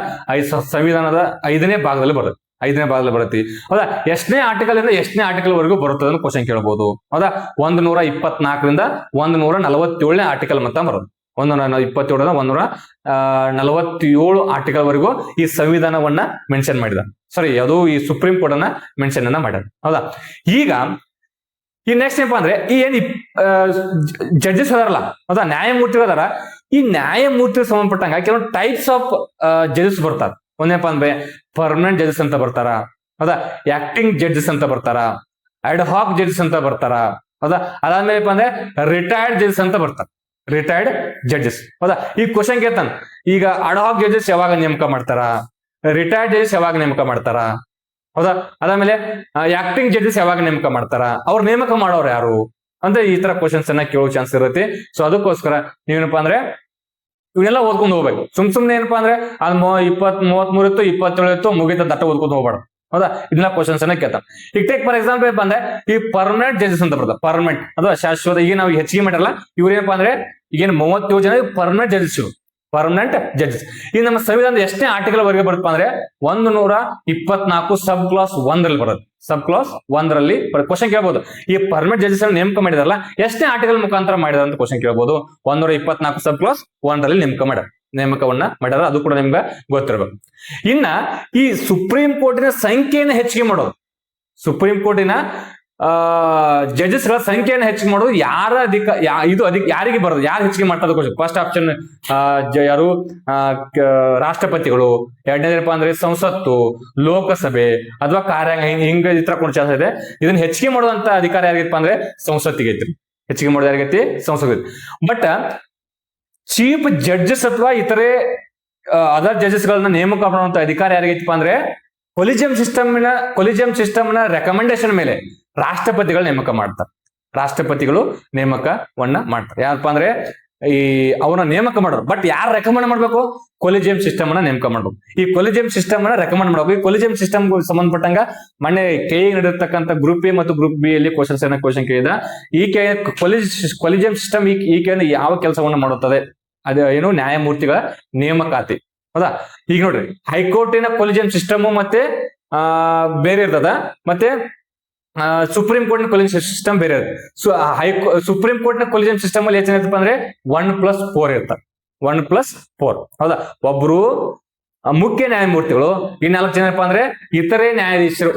ಸಂವಿಧಾನದ 5ನೇ ಭಾಗದಲ್ಲಿ ಬರುತ್ತೆ, 5ನೇ ಭಾಗದಲ್ಲಿ ಬರುತ್ತೆ, ಹೌದಾ? ಎಷ್ಟನೇ ಆರ್ಟಿಕಲ್ ಇಂದ ಎಷ್ಟನೇ ಆರ್ಟಿಕಲ್ ವರೆಗೂ ಬರುತ್ತದೆ ಅಂತ ಕ್ವಶನ್ ಕೇಳಬಹುದು, ಹೌದಾ? 124ರಿಂದ 147ನೇ ಆರ್ಟಿಕಲ್ ಮತ್ತ ಬರುತ್ತೆ. 127ರಿಂದ 147 ಆರ್ಟಿಕಲ್ ವರೆಗೂ ಈ ಸಂವಿಧಾನವನ್ನ ಮೆನ್ಷನ್ ಮಾಡಿದ. ಸಾರಿ, ಯಾವುದು ಈ ಸುಪ್ರೀಂ ಕೋರ್ಟ್ ಅನ್ನ ಮೆನ್ಷನ್ ಅನ್ನ ಮಾಡ್ಯಾರ, ಹೌದಾ? ಈಗ ಈ ನೆಕ್ಸ್ಟ್ ಏನಪ್ಪಾ ಅಂದ್ರೆ ಈ ಏನ್ ಜಡ್ಜಸ್ ಅದಾರಲ್ಲ, ಹೌದಾ? ನ್ಯಾಯಮೂರ್ತಿಗಳು ಅದಾರ. ಈ ನ್ಯಾಯಮೂರ್ತಿ ಸಂಬಂಧಪಟ್ಟಂಗ ಕೆಲವೊಂದು ಟೈಪ್ಸ್ ಆಫ್ ಜಡ್ಜಸ್ ಬರ್ತಾರ. ಒಂದೇನಪ್ಪ ಅಂದ್ರೆ ಪರ್ಮನೆಂಟ್ ಜಡ್ಜಸ್ ಅಂತ ಬರ್ತಾರ, ಹೌದಾ? ಆಕ್ಟಿಂಗ್ ಜಡ್ಜಸ್ ಅಂತ ಬರ್ತಾರ, ಅಡ್ ಹಾಕ್ ಜಡ್ಜಸ್ ಅಂತ ಬರ್ತಾರ, ಹೌದಾ? ಅದಾದ್ಮೇಲೆ ಅಂದ್ರೆ ರಿಟೈರ್ಡ್ ಜಡ್ಜಸ್ ಅಂತ ಬರ್ತಾರ, ರಿಟೈರ್ಡ್ ಜಡ್ಜಸ್, ಹೌದಾ? ಈ ಕ್ವಶನ್ ಕೇಳ್ತಾನ, ಈಗ ಅಡ್ ಹಾಕ್ ಜಡ್ಜಸ್ ಯಾವಾಗ ನೇಮಕ ಮಾಡ್ತಾರ, ರಿಟೈರ್ಡ್ ಜಡ್ಜಸ್ ಯಾವಾಗ ನೇಮಕ ಮಾಡ್ತಾರ, ಹೌದಾ? ಅದಾದ್ಮೇಲೆ ಆಕ್ಟಿಂಗ್ ಜಡ್ಜಸ್ ಯಾವಾಗ ನೇಮಕ ಮಾಡ್ತಾರ, ಅವ್ರ ನೇಮಕ ಮಾಡೋರು ಯಾರು ಅಂತ ಈ ತರ ಕ್ವಶನ್ಸ್ ಅನ್ನ ಕೇಳೋ ಚಾನ್ಸ್ ಇರುತ್ತೆ. ಸೊ ಅದಕ್ಕೋಸ್ಕರ ನೀವೇನಪ್ಪಾ ಅಂದ್ರೆ ಇವನ್ನೆಲ್ಲ ಓದ್ಕೊಂಡು ಹೋಗ್ಬೇಕು. ಸುಮ್ನೆ ಏನಪ್ಪಾ ಅಂದ್ರೆ ಅದ್ 33 ಇತ್ತು 27 ಇತ್ತು ಮುಗಿತ ದಟ್ಟ ಓದ್ಕೊಂಡು ಹೋಗ್ಬಾರ್ದು, ಹೌದಾ? ಇದನ್ನ ಕ್ವಶನ್ಸ್ ಅನ್ನ ಕೇಳ್ತಾನೆ. ಈಗ ಟೇಕ್ ಫಾರ್ ಎಕ್ಸಾಂಪಲ್ ಏನಪ್ಪಾ ಅಂದ್ರೆ ಈ ಪರ್ಮನೆಂಟ್ ಜಡ್ಜಸ್ ಅಂತ ಬರ್ತಾರೆ. ಪರ್ಮನೆಂಟ್ ಅಥವಾ ಶಾಶ್ವತ. ಈಗ ನಾವು ಹೆಚ್ಚಿಗೆ ಮಾಡಿರಲ್ಲ, ಇವ್ರು ಏನಪ್ಪಾ ಅಂದ್ರೆ ಈಗೇನು 37 ಜನ ಪರ್ಮನೆಂಟ್ ಜಡ್ಜಸ್, ಪರ್ಮನೆಂಟ್ ಜಡ್ಜಸ್. ಈಗ ನಮ್ಮ ಸಂವಿಧಾನದ ಎಷ್ಟನೇ ಆರ್ಟಿಕಲ್ ವರೆಗೆ ಬರುತ್ತಪ್ಪ ಅಂದ್ರೆ 124 ಸಬ್ ಕ್ಲಾಸ್ 1ರಲ್ಲಿ ಬರುತ್ತೆ. ಸಬ್ ಕ್ಲಾಸ್ 1ರಲ್ಲಿ ಕ್ವಶನ್ ಕೇಳಬಹುದು. ಈ ಪರ್ಮನೆಂಟ್ ಜಡ್ಜಸ್ ಅನ್ನು ನೇಮಕ ಮಾಡಿದಾರಲ್ಲ ಎಷ್ಟನೇ ಆರ್ಟಿಕಲ್ ಮುಖಾಂತರ ಮಾಡಿದಾರ ಅಂತ ಕ್ವಶನ್ ಕೇಳಬಹುದು. 124 ಸಬ್ ಕ್ಲಾಸ್ 1ರಲ್ಲಿ ನೇಮಕವನ್ನ ಮಾಡ್ಯಾರ. ಅದು ಕೂಡ ನಿಮ್ಗೆ ಗೊತ್ತಿರಬೇಕು. ಇನ್ನ ಈ ಸುಪ್ರೀಂ ಕೋರ್ಟಿನ ಸಂಖ್ಯೆಯನ್ನು ಹೆಚ್ಚಿಗೆ ಮಾಡೋದು, ಸುಪ್ರೀಂ ಕೋರ್ಟಿನ ಜಡ್ಜಸ್ ಗಳ ಸಂಖ್ಯೆಯನ್ನು ಹೆಚ್ಚಿಗೆ ಮಾಡೋದು ಯಾರ ಯಾರಿಗೆ ಬರೋದು, ಯಾರು ಹೆಚ್ಚಿಗೆ ಮಾಡ್ತಾರೆ ಕ್ವಶನ್. ಫಸ್ಟ್ ಆಪ್ಷನ್ ಯಾರು, ರಾಷ್ಟ್ರಪತಿಗಳು. ಎರಡನೇದಪ್ಪ ಅಂದ್ರೆ ಸಂಸತ್ತು, ಲೋಕಸಭೆ ಅಥವಾ ಕಾರ್ಯಾಂಗ, ಹಿಂಗ ಈ ತರ ಕೊಡೋ ಚಾನ್ಸ್ ಇದೆ. ಇದನ್ನ ಹೆಚ್ಚಿಗೆ ಮಾಡುವಂತ ಅಧಿಕಾರ ಯಾರಿಗಪ್ಪ ಅಂದ್ರೆ ಸಂಸತ್ತಿಗೆ ಐತ್ರಿ. ಹೆಚ್ಚಿಗೆ ಮಾಡೋದು ಯಾರಿಗೈತಿ, ಸಂಸತ್. ಬಟ್ ಚೀಫ್ ಜಡ್ಜಸ್ ಅಥವಾ ಇತರೆ ಅದರ್ ಜಡ್ಜಸ್ ಗಳನ್ನ ನೇಮಕ ಮಾಡುವಂತ ಅಧಿಕಾರ ಯಾರಿಗೈತಪ್ಪ ಅಂದ್ರೆ ಕೊಲಿಜಿಯಂ ಸಿಸ್ಟಮ್ನ ರೆಕಮೆಂಡೇಶನ್ ಮೇಲೆ ರಾಷ್ಟ್ರಪತಿಗಳು ನೇಮಕ ಮಾಡ್ತಾರೆ. ರಾಷ್ಟ್ರಪತಿಗಳು ನೇಮಕವನ್ನ ಮಾಡ್ತಾರೆ. ಯಾರಪ್ಪ ಅಂದ್ರೆ ಈ ಅವನ್ನ ನೇಮಕ ಮಾಡೋರು. ಬಟ್ ಯಾರು ರೆಕಮೆಂಡ್ ಮಾಡ್ಬೇಕು, ಕೊಲಿಜಿಯಂ ಸಿಸ್ಟಮ್ ಅನ್ನ ನೇಮಕ ಮಾಡ್ಬೇಕು. ಈ ಕೊಲಿಜಿಯಂ ಸಿಸ್ಟಮ್ ಅನ್ನ ರೆಕಮೆಂಡ್ ಮಾಡ್ಬೇಕು. ಈ ಕೊಲಿಜಿಯಂ ಸಿಸ್ಟಮ್ ಸಂಬಂಧಪಟ್ಟಂಗ ಮೊನ್ನೆ ಕೆ ನಡೆದಿರ್ತಕ್ಕಂಥ ಗ್ರೂಪ್ ಎ ಮತ್ತು ಗ್ರೂಪ್ ಬಿ ಅಲ್ಲಿ ಕ್ವಶನ್ ಕೇಳಿದ. ಈ ಕೊಲಿಜಿಯಂ ಸಿಸ್ಟಮ್ ಈ ಯಾವ ಕೆಲಸವನ್ನು ಮಾಡುತ್ತದೆ, ಅದು ಏನು, ನ್ಯಾಯಮೂರ್ತಿಗಳ ನೇಮಕಾತಿ. ಹೌದಾ. ಈಗ ನೋಡ್ರಿ, ಹೈಕೋರ್ಟಿನ ಕೊಲಿಜಿಯಂ ಸಿಸ್ಟಮ್ ಮತ್ತೆ ಬೇರೆ ಇರ್ತದ, ಮತ್ತೆ ಸುಪ್ರೀಂ ಕೋರ್ಟ್ ನ ಕೊಲಿಜಿಯಂ ಸಿಸ್ಟಮ್ ಬೇರೆ ಇರುತ್ತೆ. ಸುಪ್ರೀಂ ಕೋರ್ಟ್ ನ ಕೊಲಿಜಿಯಂ ಸಿಸ್ಟಮ್ ಅಲ್ಲಿ ಏನಾಯ್ತಪ್ಪ ಅಂದ್ರೆ 1+4 ಇರ್ತಾರೆ. 1+4. ಹೌದಾ. ಒಬ್ರು ಮುಖ್ಯ ನ್ಯಾಯಮೂರ್ತಿಗಳು, ಈ 4 ಜನ ಏನಪ್ಪಾ ಅಂದ್ರೆ ಇತರೆ ನ್ಯಾಯಾಧೀಶರು,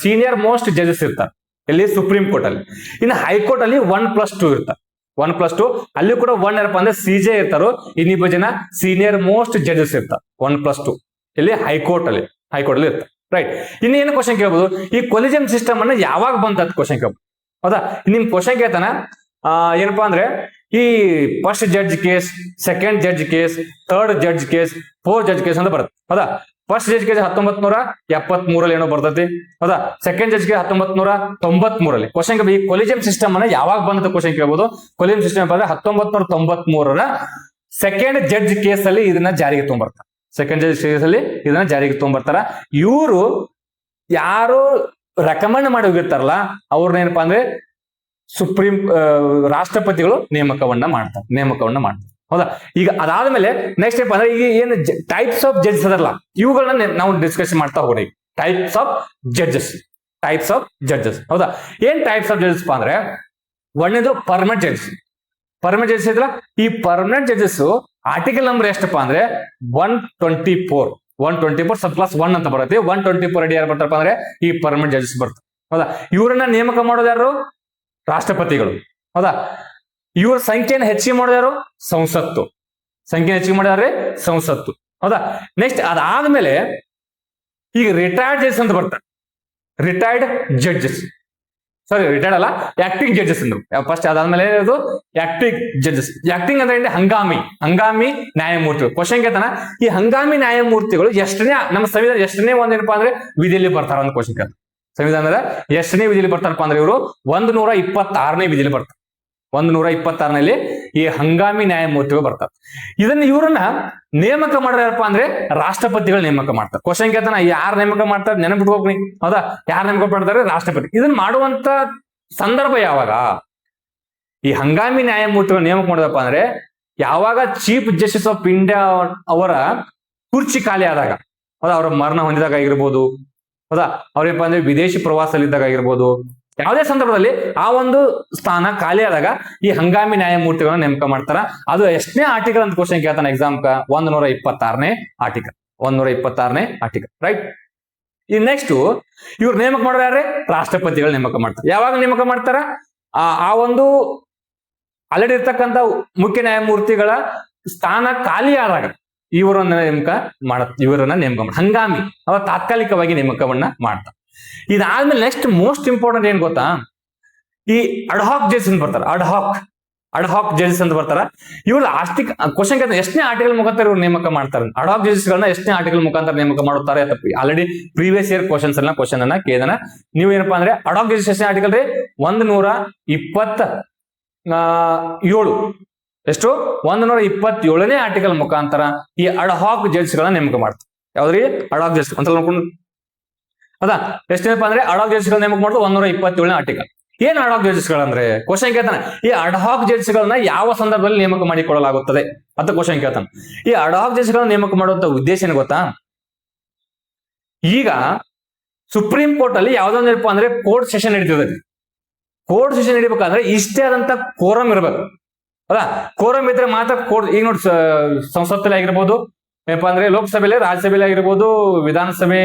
ಸೀನಿಯರ್ ಮೋಸ್ಟ್ ಜಡ್ಜಸ್ ಇರ್ತಾರೆ. ಇಲ್ಲಿ ಸುಪ್ರೀಂ ಕೋರ್ಟ್ ಅಲ್ಲಿ. ಇನ್ನು ಹೈಕೋರ್ಟ್ ಅಲ್ಲಿ 1+2 ಇರ್ತಾರೆ. 1+2 ಅಲ್ಲಿ ಕೂಡ 1 ಏನಪ್ಪಾ ಅಂದ್ರೆ ಸಿಜೆ ಇರ್ತಾರೋ, ಇನ್ನಿಬ್ಬರು ಜನ ಸೀನಿಯರ್ ಮೋಸ್ಟ್ ಜಡ್ಜಸ್ ಇರ್ತಾರೆ. 1+2 ಇಲ್ಲಿ ಹೈಕೋರ್ಟ್ ಅಲ್ಲಿ ಇರ್ತಾರೆ. ರೈಟ್. ಇನ್ನೇನು ಕ್ವಶನ್ ಕೇಳ್ಬೋದು, ಈ ಕೊಲಿಜಿಯಂ ಸಿಸ್ಟಮ್ ಅನ್ನ ಯಾವಾಗ ಬಂತ ಕ್ವಶನ್ ಕೇಳ್ಬೋದು. ಹೌದಾ. ನಿಮ್ ಕ್ವಶನ್ ಕೇಳ್ತಾನ ಏನಪ್ಪಾ ಅಂದ್ರೆ ಈ first judge case, second judge case, third judge case, fourth judge case ಅಂತ ಬರುತ್ತೆ. ಹೌದಾ. ಫಸ್ಟ್ ಜಡ್ಜ್ ಕೇಸ್ 1973 ಏನೋ ಬರ್ತೈತಿ. ಹೌದಾ. Second judge case 1993. ಕ್ವಶನ್ ಈ ಕೊಲಿಜಿಯಂ ಸಿಸ್ಟಮ್ ಅನ್ನ ಯಾವಾಗ ಬಂದ ಕ್ವಶನ್ ಕೇಳ್ಬೋದು. ಕೊಲಿಜಿಯಂ ಸಿಸ್ಟಮ್ ಅಂದ್ರೆ 1993 ಸೆಕೆಂಡ್ ಜಡ್ಜ್ ಕೇಸ್ ಅಲ್ಲಿ ಇದನ್ನ ಜಾರಿಗೆ ತಗೊಂಡ್ಬರ್ತಾರೆ. ಸೆಕೆಂಡ್ ಜಡ್ಜ್ ಕೇಸ್ ಅಲ್ಲಿ ಇದನ್ನ ಜಾರಿಗೆ ತಗೊಂಡ್ಬರ್ತಾರ. ಇವರು ಯಾರು ರೆಕಮೆಂಡ್ ಮಾಡಿ ಹೋಗಿರ್ತಾರಲ್ಲ ಅವ್ರನ್ನ ಏನಪ್ಪಾ ಅಂದ್ರೆ ಸುಪ್ರೀಂ ರಾಷ್ಟ್ರಪತಿಗಳು ನೇಮಕವನ್ನ ಮಾಡ್ತಾರೆ. ಹೌದಾ. ಈಗ ಅದಾದ್ಮೇಲೆ ನೆಕ್ಸ್ಟ್ ಏನಪ್ಪ ಅಂದ್ರೆ ಈಗ ಏನು ಟೈಪ್ಸ್ ಆಫ್ ಜಡ್ಜಸ್ ಅದಲ್ಲ, ಇವುಗಳನ್ನ ನಾವು ಡಿಸ್ಕಸ್ ಮಾಡ್ತಾ ಹೋಗೋಣ. Types of judges. ಹೌದಾ. ಏನ್ ಟೈಪ್ಸ್ ಆಫ್ ಜಡ್ಜಸ್ ಅಂದ್ರೆ, ಒಂದೇದು ಪರ್ಮನೆಂಟ್ ಜಡ್ಜಸ್ ಇದ್ರ. ಈ ಪರ್ಮನೆಂಟ್ ಜಡ್ಜಸ್ ಆರ್ಟಿಕಲ್ ನಂಬರ್ ಎಷ್ಟಪ್ಪ ಅಂದ್ರೆ 124 ಸಬ್+1 ಅಂತ ಬರುತ್ತೆ. 124 ಅಡಿ ಯಾರು ಬರ್ತಾರಪ್ಪ ಅಂದ್ರೆ ಈ ಪರ್ಮನೆಂಟ್ ಜಡ್ಜಸ್ ಬರ್ತಾರೆ. ಹೌದಾ. ಇವರನ್ನ ನೇಮಕ ಮಾಡೋದು ಯಾರು, ರಾಷ್ಟ್ರಪತಿಗಳು. ಹೌದಾ. ಇವ್ರ ಸಂಖ್ಯೆಯನ್ನು ಹೆಚ್ಚಿಗೆ ಮಾಡೋದು ಸಂಸತ್ತು. ಹೌದಾ. ನೆಕ್ಸ್ಟ್ ಅದಾದ್ಮೇಲೆ ಈಗ ರಿಟೈರ್ಡ್ ಜಡ್ಜಸ್ ಅಂತ ಬರ್ತಾರೆ. ರಿಟೈರ್ಡ್ ಅಲ್ಲ, ಆಕ್ಟಿಂಗ್ ಜಡ್ಜಸ್ ಅಂದ್ರು ಫಸ್ಟ್. ಅದಾದ್ಮೇಲೆ ಇದು ಆಕ್ಟಿಂಗ್ ಜಡ್ಜಸ್. ಆಕ್ಟಿಂಗ್ ಅಂದ್ರೆ ಹಂಗಾಮಿ ನ್ಯಾಯಮೂರ್ತಿಗಳು. ಕ್ವಶನ್ ಕೇಳ್ತಾನ, ಈ ಹಂಗಾಮಿ ನ್ಯಾಯಮೂರ್ತಿಗಳು ನಮ್ಮ ಸಂವಿಧಾನ ಎಷ್ಟನೇ ಒಂದೇನಪ್ಪಾ ಅಂದ್ರೆ ವಿಧಿಯಲ್ಲಿ ಬರ್ತಾರ ಅಂತ ಕ್ವಶನ್ ಕೇಳ್ತಾರೆ. ಸಂವಿಧಾನದ ಎಷ್ಟನೇ ವಿಧಿಯಲ್ಲಿ ಬರ್ತಾರಪ್ಪ ಅಂದ್ರೆ ಇವರು 126ನೇ ವಿಧಿಯಲ್ಲಿ ಬರ್ತಾರೆ. 126ನಲ್ಲಿ ಈ ಹಂಗಾಮಿ ನ್ಯಾಯಮೂರ್ತಿಗಳು ಬರ್ತಾರೆ. ಇವ್ರನ್ನ ನೇಮಕ ಮಾಡೋರಪ್ಪ ಅಂದ್ರೆ ರಾಷ್ಟ್ರಪತಿಗಳು ನೇಮಕ ಮಾಡ್ತಾರೆ. ಕ್ವಶನ್ ಕೇಳ್ತಾನ, ಯಾರು ನೇಮಕ ಮಾಡ್ತಾರೆ ನೆನಪಿಟ್ಕೋಗ್ನಿ. ಹೌದಾ. ಯಾರು ನೇಮಕ ಮಾಡ್ತಾರೆ, ರಾಷ್ಟ್ರಪತಿ. ಇದನ್ನ ಮಾಡುವಂತ ಸಂದರ್ಭ ಯಾವಾಗ, ಈ ಹಂಗಾಮಿ ನ್ಯಾಯಮೂರ್ತಿಗಳು ನೇಮಕ ಮಾಡೋದಪ್ಪ ಅಂದ್ರೆ ಯಾವಾಗ ಚೀಫ್ ಜಸ್ಟಿಸ್ ಆಫ್ ಇಂಡಿಯಾ ಅವರ ಕುರ್ಚಿ ಖಾಲಿ ಆದಾಗ. ಹೌದಾ. ಅವರ ಮರಣ ಹೊಂದಿದಾಗ ಆಗಿರ್ಬೋದು. ಹೌದಾ. ಅವ್ರೇನಪ್ಪ ಅಂದ್ರೆ ವಿದೇಶಿ ಪ್ರವಾಸದಲ್ಲಿದ್ದಾಗ ಆಗಿರ್ಬೋದು. ಯಾವುದೇ ಸಂದರ್ಭದಲ್ಲಿ ಆ ಒಂದು ಸ್ಥಾನ ಖಾಲಿ ಆದಾಗ ಈ ಹಂಗಾಮಿ ನ್ಯಾಯಮೂರ್ತಿಗಳನ್ನ ನೇಮಕ ಮಾಡ್ತಾರ. ಅದು ಎಷ್ಟನೇ ಆರ್ಟಿಕಲ್ ಅಂತ ಕ್ವಶನ್ ಕೇಳ್ತಾನೆ ಎಕ್ಸಾಮ್ 126ನೇ ಆರ್ಟಿಕಲ್. ರೈಟ್. ಈ ನೆಕ್ಸ್ಟ್ ಇವ್ರು ನೇಮಕ ಮಾಡೋರು ಯಾರೇ, ರಾಷ್ಟ್ರಪತಿಗಳು ನೇಮಕ ಮಾಡ್ತಾರೆ. ಯಾವಾಗ ನೇಮಕ ಮಾಡ್ತಾರ, ಆ ಒಂದು ಆಲ್ರೆಡಿ ಇರ್ತಕ್ಕಂಥ ಮುಖ್ಯ ನ್ಯಾಯಮೂರ್ತಿಗಳ ಸ್ಥಾನ ಖಾಲಿ ಆದಾಗ ಇವರನ್ನ ನೇಮಕ ಮಾಡಿ ಹಂಗಾಮಿ ಅವ ತಾತ್ಕಾಲಿಕವಾಗಿ ನೇಮಕವನ್ನ ಮಾಡ್ತಾರೆ. ಇದಾದ್ಮೇಲೆ ನೆಕ್ಸ್ಟ್ ಮೋಸ್ಟ್ ಇಂಪಾರ್ಟೆಂಟ್ ಏನ್ ಗೊತ್ತಾ, ಈ ಅಡ್ಹಾಕ್ ಜಡ್ಜಸ್ ಅಂತ ಬರ್ತಾರ. ಅಡ್ಹಾಕ್ ಜಡ್ಜಸ್ ಅಂತ ಬರ್ತಾರ. ಇವ್ರು ಕ್ವಶನ್ ಕೇಳ್ತಾರೆ, ಎಷ್ಟನೇ ಆರ್ಟಿಕಲ್ ಮುಖಾಂತರ ಇವ್ರು ನೇಮಕ ಮಾಡ್ತಾರೆ. ಅಡ್ಹಾಕ್ ಜಡ್ಜಸ್ ಗಳನ್ನ ಎಷ್ಟನೇ ಆರ್ಟಿಕಲ್ ಮುಖಾಂತರ ನೇಮಕ ಮಾಡುತ್ತಾರೆ ಅಂತ ಆಲ್ರೆಡಿ ಪ್ರೀವಿಯಸ್ ಇಯರ್ ಕ್ವಶನ್ ಅನ್ನ ಕೇಳಿದಾನ. ನೀವು ಏನಪ್ಪಾ ಅಂದ್ರೆ ಅಡ್ಹಾಕ್ ಜಡ್ಜಸ್ ಎಷ್ಟನೇ ಆರ್ಟಿಕಲ್ ರೀ, 127 ಎಷ್ಟು 127ನೇ ಆರ್ಟಿಕಲ್ ಮುಖಾಂತರ ಈ ಅಡ್ಹಾಕ್ ಜಡ್ಜಸ್ ಗಳನ್ನ ನೇಮಕ ಮಾಡ್ತಾರೆ. ಯಾವ್ದ್ರಿ, ಅಡ್ಹಾಕ್ ಜಡ್ಜಸ್ ಅಂತ ನೋಡ್ಕೊಂಡು. ಹೌದಾ. ಎಷ್ಟೇನಪ್ಪ ಅಂದ್ರೆ ಅಡ್ಹಾಕ್ ಜಡ್ಜಸ್ ಗಳನ್ನ ನೇಮಕ ಮಾಡೋದು 127ನೇ ಆರ್ಟಿಕಲ್. ಏನ್ ಅಡ್ಹಾಕ್ ಜಡ್ಜಸ್ ಗಳಂದ್ರೆ ಕ್ವಶನ್ ಕೇಳ್ತಾನೆ, ಈ ಅಡ್ಹಾಕ್ ಜಡ್ಜಸ್ ಗಳನ್ನ ಯಾವ ಸಂದರ್ಭದಲ್ಲಿ ನೇಮಕ ಮಾಡಿಕೊಳ್ಳಲಾಗುತ್ತದೆ ಅಂತ ಕ್ವಶನ್ ಕೇಳ್ತಾನೆ. ಈ ಅಡ್ಹಾಕ್ ಜಡ್ಜಸ್ ಗಳನ್ನ ನೇಮಕ ಮಾಡುವಂತ ಉದ್ದೇಶ ಏನು ಗೊತ್ತಾ, ಈಗ ಸುಪ್ರೀಂ ಕೋರ್ಟ್ ಅಲ್ಲಿ ಯಾವ್ದೊಂದಪ್ಪ ಅಂದ್ರೆ ಕೋರ್ಟ್ ಸೆಷನ್ ನಡೀತದೆ. ಕೋರ್ಟ್ ಸೆಷನ್ ನಡಿಬೇಕಂದ್ರೆ ಇಷ್ಟೇ ಆದಂತ ಕೋರಂ ಇರ್ಬೇಕು. ಹೌದಾ. ಕೋರಂ ಇದ್ರೆ ಮಾತ್ರ ಕೋರ್ಟ್, ಈಗ ನೋಡಿ ಸಂಸತ್ತಲ್ಲಿ ಆಗಿರ್ಬೋದು ಏನಪ್ಪಾ ಅಂದ್ರೆ ಲೋಕಸಭೆಯಲ್ಲಿ, ರಾಜ್ಯಸಭೆಯಲ್ಲಿ ಆಗಿರ್ಬೋದು, ವಿಧಾನ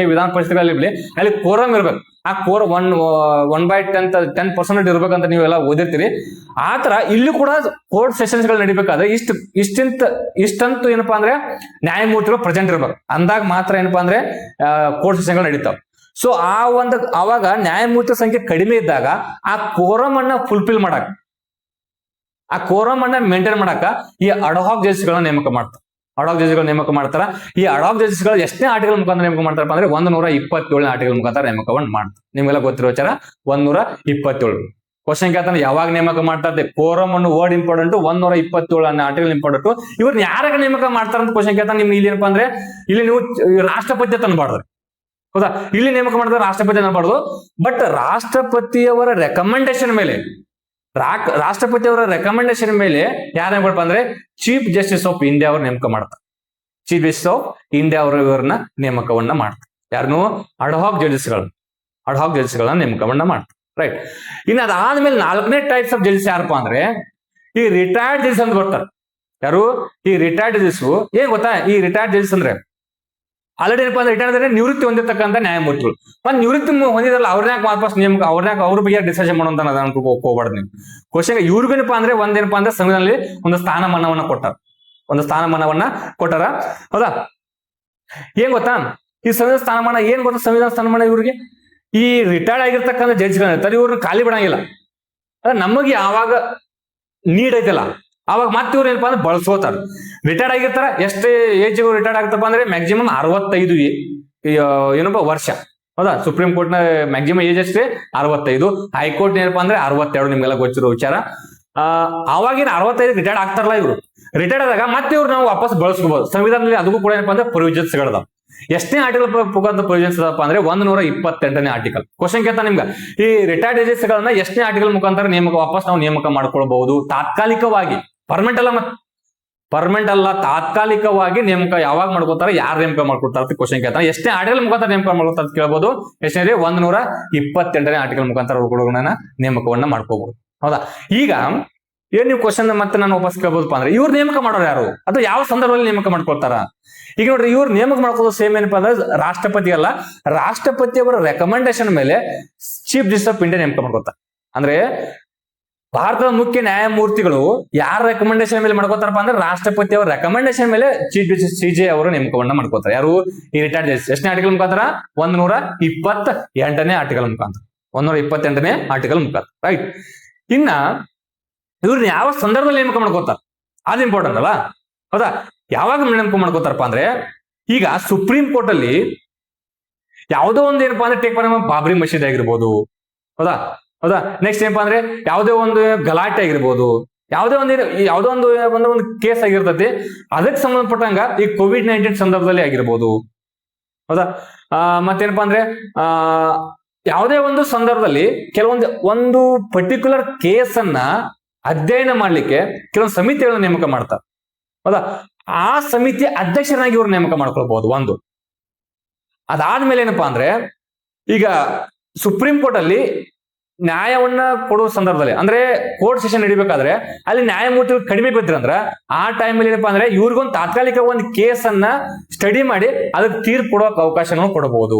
ಪರಿಷತ್ಗಳಲ್ಲಿ ಅಲ್ಲಿ ಕೋರಂ ಇರ್ಬೇಕು. ಆ ಕೋರ್ 1/10% ಇರ್ಬೇಕಂತ ನೀವೆಲ್ಲ ಓದಿರ್ತೀರಿ. ಆತರ ಇಲ್ಲಿ ಕೂಡ ಕೋರ್ಟ್ ಸೆಷನ್ಸ್ ಗಳು ನಡಿಬೇಕಾದ್ರೆ ಇಷ್ಟಂತೂ ಏನಪ್ಪಾ ಅಂದ್ರೆ ನ್ಯಾಯಮೂರ್ತಿಗಳು ಪ್ರೆಸೆಂಟ್ ಇರ್ಬೇಕು. ಅಂದಾಗ ಮಾತ್ರ ಏನಪ್ಪಾ ಅಂದ್ರೆ ಕೋರ್ಟ್ ಸೆಷನ್ ಗಳು ನಡೀತಾವ. ಸೊ ಅವಾಗ ನ್ಯಾಯಮೂರ್ತಿ ಸಂಖ್ಯೆ ಕಡಿಮೆ ಇದ್ದಾಗ ಆ ಕೋರಂ ಅನ್ನ ಫುಲ್ಫಿಲ್ ಮಾಡಕ್, ಆ ಕೋರಂ ಅನ್ನ ಮೇಂಟೈನ್ ಮಾಡಕ ಈ ಅಡ್ಹಾಕ್ ಜಡ್ಜಸ್ ಗಳನ್ನ ನೇಮಕ ಮಾಡ್ತಾರೆ. ಅಡ್ಹಾಕ್ ಜಡ್ಜಸ್ ಗಳು ನೇಮಕ ಮಾಡ್ತಾರ. ಈ ಅಡ್ಹಾಕ್ ಜಡ್ಜಸ್ ಗಳು ಎಷ್ಟನೇ ಆರ್ಟಿಕಲ್ ಮುಖಾಂತರ ನೇಮಕ ಮಾಡ್ತಾರಪ್ಪ ಅಂದ್ರೆ 127ನೇ ಆರ್ಟಿಕಲ್ ಮುಖಾಂತರ ನೇಮಕವನ್ನು ಮಾಡ್ತಾರೆ. ನಿಮ್ಗೆಲ್ಲ ಗೊತ್ತಿರೋ ವಿಚಾರ 127. ಕ್ವಶನ್ ಕೇಳ್ತಾನೆ ಯಾವಾಗ ನೇಮಕ ಮಾಡ್ತಾರೆ, ಕೋರಂ ಅನ್ನು ವರ್ಡ್ ಇಂಪಾರ್ಟೆಂಟ್, 127 ಅನ್ನೋ ಆರ್ಟಿಕಲ್ ಇಂಪಾರ್ಟೆಂಟ್. ಇವ್ರನ್ನ ಯಾರಾಗ ನೇಮಕ ಮಾಡ್ತಾರ ಅಂತ ಕ್ವಶನ್ ಕೇಳ್ತಾನೆ. ನಿಮ್ಗೆ ಇಲ್ಲಿ ಏನಪ್ಪಾ ಅಂದ್ರೆ ಇಲ್ಲಿ ನೀವು ರಾಷ್ಟ್ರಪತಿ ತಂದ್ಬಾರ್ದು. ಹೌದಾ, ಇಲ್ಲಿ ನೇಮಕ ಮಾಡಿದ್ರೆ ರಾಷ್ಟ್ರಪತಿ ಅನ್ನಬಾರ್ದು. ಬಟ್ ರಾಷ್ಟ್ರಪತಿಯವರ ರೆಕಮೆಂಡೇಶನ್ ಮೇಲೆ ಯಾರು ನೇಮಕ ಅಂದ್ರೆ ಚೀಫ್ ಜಸ್ಟಿಸ್ ಆಫ್ ಇಂಡಿಯಾ ಅವರು ನೇಮಕ ಮಾಡ್ತಾರೆ. ಚೀಫ್ ಜಸ್ಟಿಸ್ ಆಫ್ ಇಂಡಿಯಾ ಅವರು ಇವರನ್ನ ನೇಮಕವನ್ನ ಮಾಡ್ತಾರೆ. ಯಾರನ್ನು? ಅಡ್ಹಾಕ್ ಜಡ್ಜಸ್ ಗಳನ್ನ ನೇಮಕವನ್ನ ಮಾಡ್ತಾರೆ. ರೈಟ್. ಇನ್ನು ಅದಾದ್ಮೇಲೆ 4ನೇ ಟೈಪ್ಸ್ ಆಫ್ ಜಡ್ಜಸ್ ಯಾರಪ್ಪ ಅಂದ್ರೆ ಈ ರಿಟೈರ್ಡ್ ಜಡ್ಜಸ್ ಅಂತ ಬರ್ತಾರೆ. ಯಾರು? ಈ ರಿಟೈರ್ಡ್ ಜಡ್ಜಸ್. ಏನ್ ಗೊತ್ತಾ, ಈ ರಿಟೈರ್ಡ್ ಜಡ್ಜಸ್ ಅಂದ್ರೆ ಆಲ್ರೆಡಿ ಏನಪ್ಪಾ ಅಂದ್ರೆ ರಿಟೈರ್ಡ್ ಅಂದ್ರೆ ನಿವೃತ್ತಿ ಹೊಂದಿರತಕ್ಕಂಥ ನ್ಯಾಯಮೂರ್ತಿಗಳು. ನಿವೃತ್ತಿ ಹೊಂದಿದಲ್ಲ ಅವ್ರನ್ಯಾಕ ವಾಪಸ್ ನೇಮಕ, ಅವ್ರ ಬಗ್ಗೆ ಡಿಸಿಷನ್ ಮಾಡೋಂತ ಹೋಗ್ಬಾರ್ದು ನೀವು. ಕ್ವಶನ್ ಇವ್ರಿಗೇನಪ್ಪಾ ಅಂದ್ರೆ ಒಂದೇನಪ್ಪಾ ಅಂದ್ರೆ ಸಂವಿಧಾನದಲ್ಲಿ ಒಂದು ಸ್ಥಾನಮಾನವನ್ನ ಕೊಟ್ಟಾರ. ಹೌದಾ, ಏನ್ ಗೊತ್ತಾ ಈ ಸಂವಿಧಾನ ಸ್ಥಾನಮಾನ ಏನ್ ಗೊತ್ತಾ? ಸಂವಿಧಾನ ಸ್ಥಾನಮಾನ ಇವ್ರಿಗೆ ಈ ರಿಟೈರ್ಡ್ ಆಗಿರ್ತಕ್ಕಂಥ ಜಡ್ಜ್ಗಳು ಇರ್ತಾರೆ, ಇವ್ರನ್ನ ಖಾಲಿ ಬಿಡಂಗಿಲ್ಲ. ನಮಗೆ ಯಾವಾಗ ನೀಡ್ ಐತಲ್ಲ ಅವಾಗ ಮತ್ತೆ ಇವ್ರು ಏನಪ್ಪಾ ಅಂದ್ರೆ ಬಳಸ್ಕೋತಾರ. ರಿಟೈರ್ಡ್ ಆಗಿರ್ತಾರ. ಎಷ್ಟೇ ಏಜ್ ರಿಟೈರ್ಡ್ ಆಗ್ತಪ್ಪ ಅಂದ್ರೆ ಮ್ಯಾಕ್ಸಿಮಮ್ 65 ಏನಪ್ಪಾ ವರ್ಷ. ಹೌದಾ, ಸುಪ್ರೀಂ ಕೋರ್ಟ್ ನ ಮ್ಯಾಕ್ಸಿಮಮ್ ಏಜ್ ಅಷ್ಟೇ 65. ಹೈಕೋರ್ಟ್ ಏನಪ್ಪಾ ಅಂದ್ರೆ 62. ನಿಮ್ಗೆಲ್ಲ ಗೊತ್ತಿರೋ ವಿಚಾರ. ಅವಾಗಿನ 65 ರಿಟೈರ್ಡ್ ಆಗ್ತಾರಲ್ಲ ಇವರು. ರಿಟೈರ್ಡ್ ಆದಾಗ ಮತ್ತೆ ಇವ್ರು ನಾವು ವಾಪಸ್ ಬಳಸ್ಕೋಬಹುದು. ಸಂವಿಧಾನದಲ್ಲಿ ಅದಕ್ಕೂ ಕೂಡ ಏನಪ್ಪಾ ಅಂದ್ರೆ ಪ್ರೊವಿಜನ್ಸ್ ಗಳದಾವ. ಎಷ್ಟನೇ ಆರ್ಟಿಕಲ್ ಮುಖಾಂತರ ಪ್ರೊವಿಜನ್ಸ್ ಅದಪ್ಪ ಅಂದ್ರೆ 128ನೇ ಆರ್ಟಿಕಲ್. ಕ್ವಶನ್ ಕೇಳ್ತಾ ನಿಮ್ಗೆ ಈ ರಿಟೈರ್ಡ್ ಜಡ್ಜಸ್ ಗಳನ್ನ ಎಷ್ಟನೇ ಆರ್ಟಿಕಲ್ ಮುಖಾಂತರ ವಾಪಸ್ ನಾವು ನೇಮಕ ಮಾಡ್ಕೊಳ್ಬಹುದು ತಾತ್ಕಾಲಿಕವಾಗಿ. ಪರ್ಮನೆಂಟ್ ಅಲ್ಲ, ತಾತ್ಕಾಲಿಕವಾಗಿ ನೇಮಕ ಯಾವಾಗ ಮಾಡ್ಕೋತಾರೆ, ಯಾರು ನೇಮಕ ಮಾಡ್ಕೊಡ್ತಾರೆ ಅಂತ ಕ್ವಶನ್ ಕೇಳ್ತಾರೆ. ಎಷ್ಟೇ ಆರ್ಟಿಕಲ್ ಮುಖಾಂತರ ನೇಮಕ ಮಾಡ್ಕೊತಾರೆ ಅಂತ ಕೇಳಬಹುದು. ಎಷ್ಟೇ 128ನೇ ಆರ್ಟಿಕಲ್ ಮುಖಾಂತರ ನೇಮಕವನ್ನ ಮಾಡ್ಕೋಬಹುದು. ಹೌದಾ, ಈಗ ಏನ್ ನೀವು ಕ್ವಶನ್ ಮತ್ತೆ ನಾನು ವಾಪಸ್ ಕೇಳ್ಬೋದಪ್ಪ ಅಂದ್ರೆ ಇವ್ರು ನೇಮಕ ಮಾಡೋರು ಯಾರು ಅಥವಾ ಯಾವ ಸಂದರ್ಭದಲ್ಲಿ ನೇಮಕ ಮಾಡ್ಕೊಳ್ತಾರ? ಈಗ ನೋಡ್ರಿ, ಇವ್ರು ನೇಮಕ ಮಾಡ್ಕೊಳ್ಳೋದು ಸೇಮ್ ಏನಪ್ಪಾ ಅಂದ್ರೆ ರಾಷ್ಟ್ರಪತಿ ಅಲ್ಲ, ರಾಷ್ಟ್ರಪತಿಯವರ ರೆಕಮೆಂಡೇಶನ್ ಮೇಲೆ ಚೀಫ್ ಜಸ್ಟಿಸ್ ಆಫ್ ಇಂಡಿಯಾ ನೇಮಕ ಮಾಡ್ಕೊತಾರೆ. ಅಂದ್ರೆ ಭಾರತದ ಮುಖ್ಯ ನ್ಯಾಯಮೂರ್ತಿಗಳು ಯಾರ ರೆಕಮೆಂಡೇಶನ್ ಮೇಲೆ ಮಾಡ್ಕೋತಾರಪ್ಪ ಅಂದ್ರೆ ರಾಷ್ಟ್ರಪತಿ ಅವರ ರೆಕಮೆಂಡೇಶನ್ ಮೇಲೆ ಚೀಫ್ ಜಸ್ಟಿಸ್ CJ ಅವರು ನೇಮಕವನ್ನ ಮಾಡ್ಕೋತಾರೆ. ಯಾರು? ಈ ರಿಟೈರ್ಡ್ ಜಡ್ಜಸ್. ಎಷ್ಟನೇ ಆರ್ಟಿಕಲ್ ಮುಖಾಂತರ? 128ನೇ ಆರ್ಟಿಕಲ್ ಮುಖಾಂತರ. 128ನೇ ಆರ್ಟಿಕಲ್ ಮುಖಾಂತರ. ರೈಟ್. ಇನ್ನ ಇವ್ರನ್ನ ಯಾವ ಸಂದರ್ಭದಲ್ಲಿ ನೇಮಕ ಮಾಡ್ಕೋತಾರೆ ಅದು ಇಂಪಾರ್ಟೆಂಟ್ ಅಲ್ಲ. ಹೌದಾ, ಯಾವಾಗ ನೇಮಕ ಮಾಡ್ಕೋತಾರಪ್ಪ ಅಂದ್ರೆ ಈಗ ಸುಪ್ರೀಂ ಕೋರ್ಟ್ ಅಲ್ಲಿ ಯಾವುದೋ ಒಂದು ಏನಪ್ಪಾ ಅಂದ್ರೆ ಟೇಕ್ ಬಾಬ್ರಿ ಮಸೀದಿ ಆಗಿರ್ಬೋದು. ಹೌದಾ, ನೆಕ್ಸ್ಟ್ ಏನಪ್ಪಾ ಅಂದ್ರೆ ಯಾವುದೇ ಒಂದು ಗಲಾಟೆ ಆಗಿರ್ಬೋದು, ಯಾವುದೋ ಒಂದು ಕೇಸ್ ಆಗಿರ್ತತಿ. ಅದಕ್ಕೆ ಸಂಬಂಧಪಟ್ಟಂಗ ಈ COVID-19 ಸಂದರ್ಭದಲ್ಲಿ ಆಗಿರ್ಬೋದು. ಹೌದಾ, ಮತ್ತೇನಪ್ಪಾ ಅಂದ್ರೆ ಯಾವುದೇ ಒಂದು ಸಂದರ್ಭದಲ್ಲಿ ಒಂದು ಪರ್ಟಿಕ್ಯುಲರ್ ಕೇಸ್ ಅನ್ನ ಅಧ್ಯಯನ ಮಾಡ್ಲಿಕ್ಕೆ ಕೆಲವೊಂದು ಸಮಿತಿಗಳನ್ನ ನೇಮಕ ಮಾಡ್ತಾರೆ. ಹೌದಾ, ಆ ಸಮಿತಿ ಅಧ್ಯಕ್ಷರಾಗಿ ಇವ್ರು ನೇಮಕ ಮಾಡ್ಕೊಳ್ಬಹುದು. ಒಂದು ಅದಾದ್ಮೇಲೆ ಏನಪ್ಪಾ ಅಂದ್ರೆ ಈಗ ಸುಪ್ರೀಂ ಕೋರ್ಟ್ ಅಲ್ಲಿ ನ್ಯಾಯವನ್ನ ಕೊಡುವ ಸಂದರ್ಭದಲ್ಲಿ ಅಂದ್ರೆ ಕೋರ್ಟ್ ಸೆಷನ್ ನಡಿಬೇಕಾದ್ರೆ ಅಲ್ಲಿ ನ್ಯಾಯಮೂರ್ತಿಗಳು ಕಡಿಮೆ ಬಿದ್ರಂದ್ರ ಆ ಟೈಮಲ್ಲಿ ಏನಪ್ಪಾ ಅಂದ್ರೆ ಇವ್ರಿಗೊಂದು ತಾತ್ಕಾಲಿಕ ಒಂದು ಕೇಸ್ ಅನ್ನ ಸ್ಟಡಿ ಮಾಡಿ ಅದಕ್ಕೆ ತೀರ್ಪು ಕೊಡೋಕೆ ಅವಕಾಶಗಳನ್ನು ಕೊಡಬಹುದು.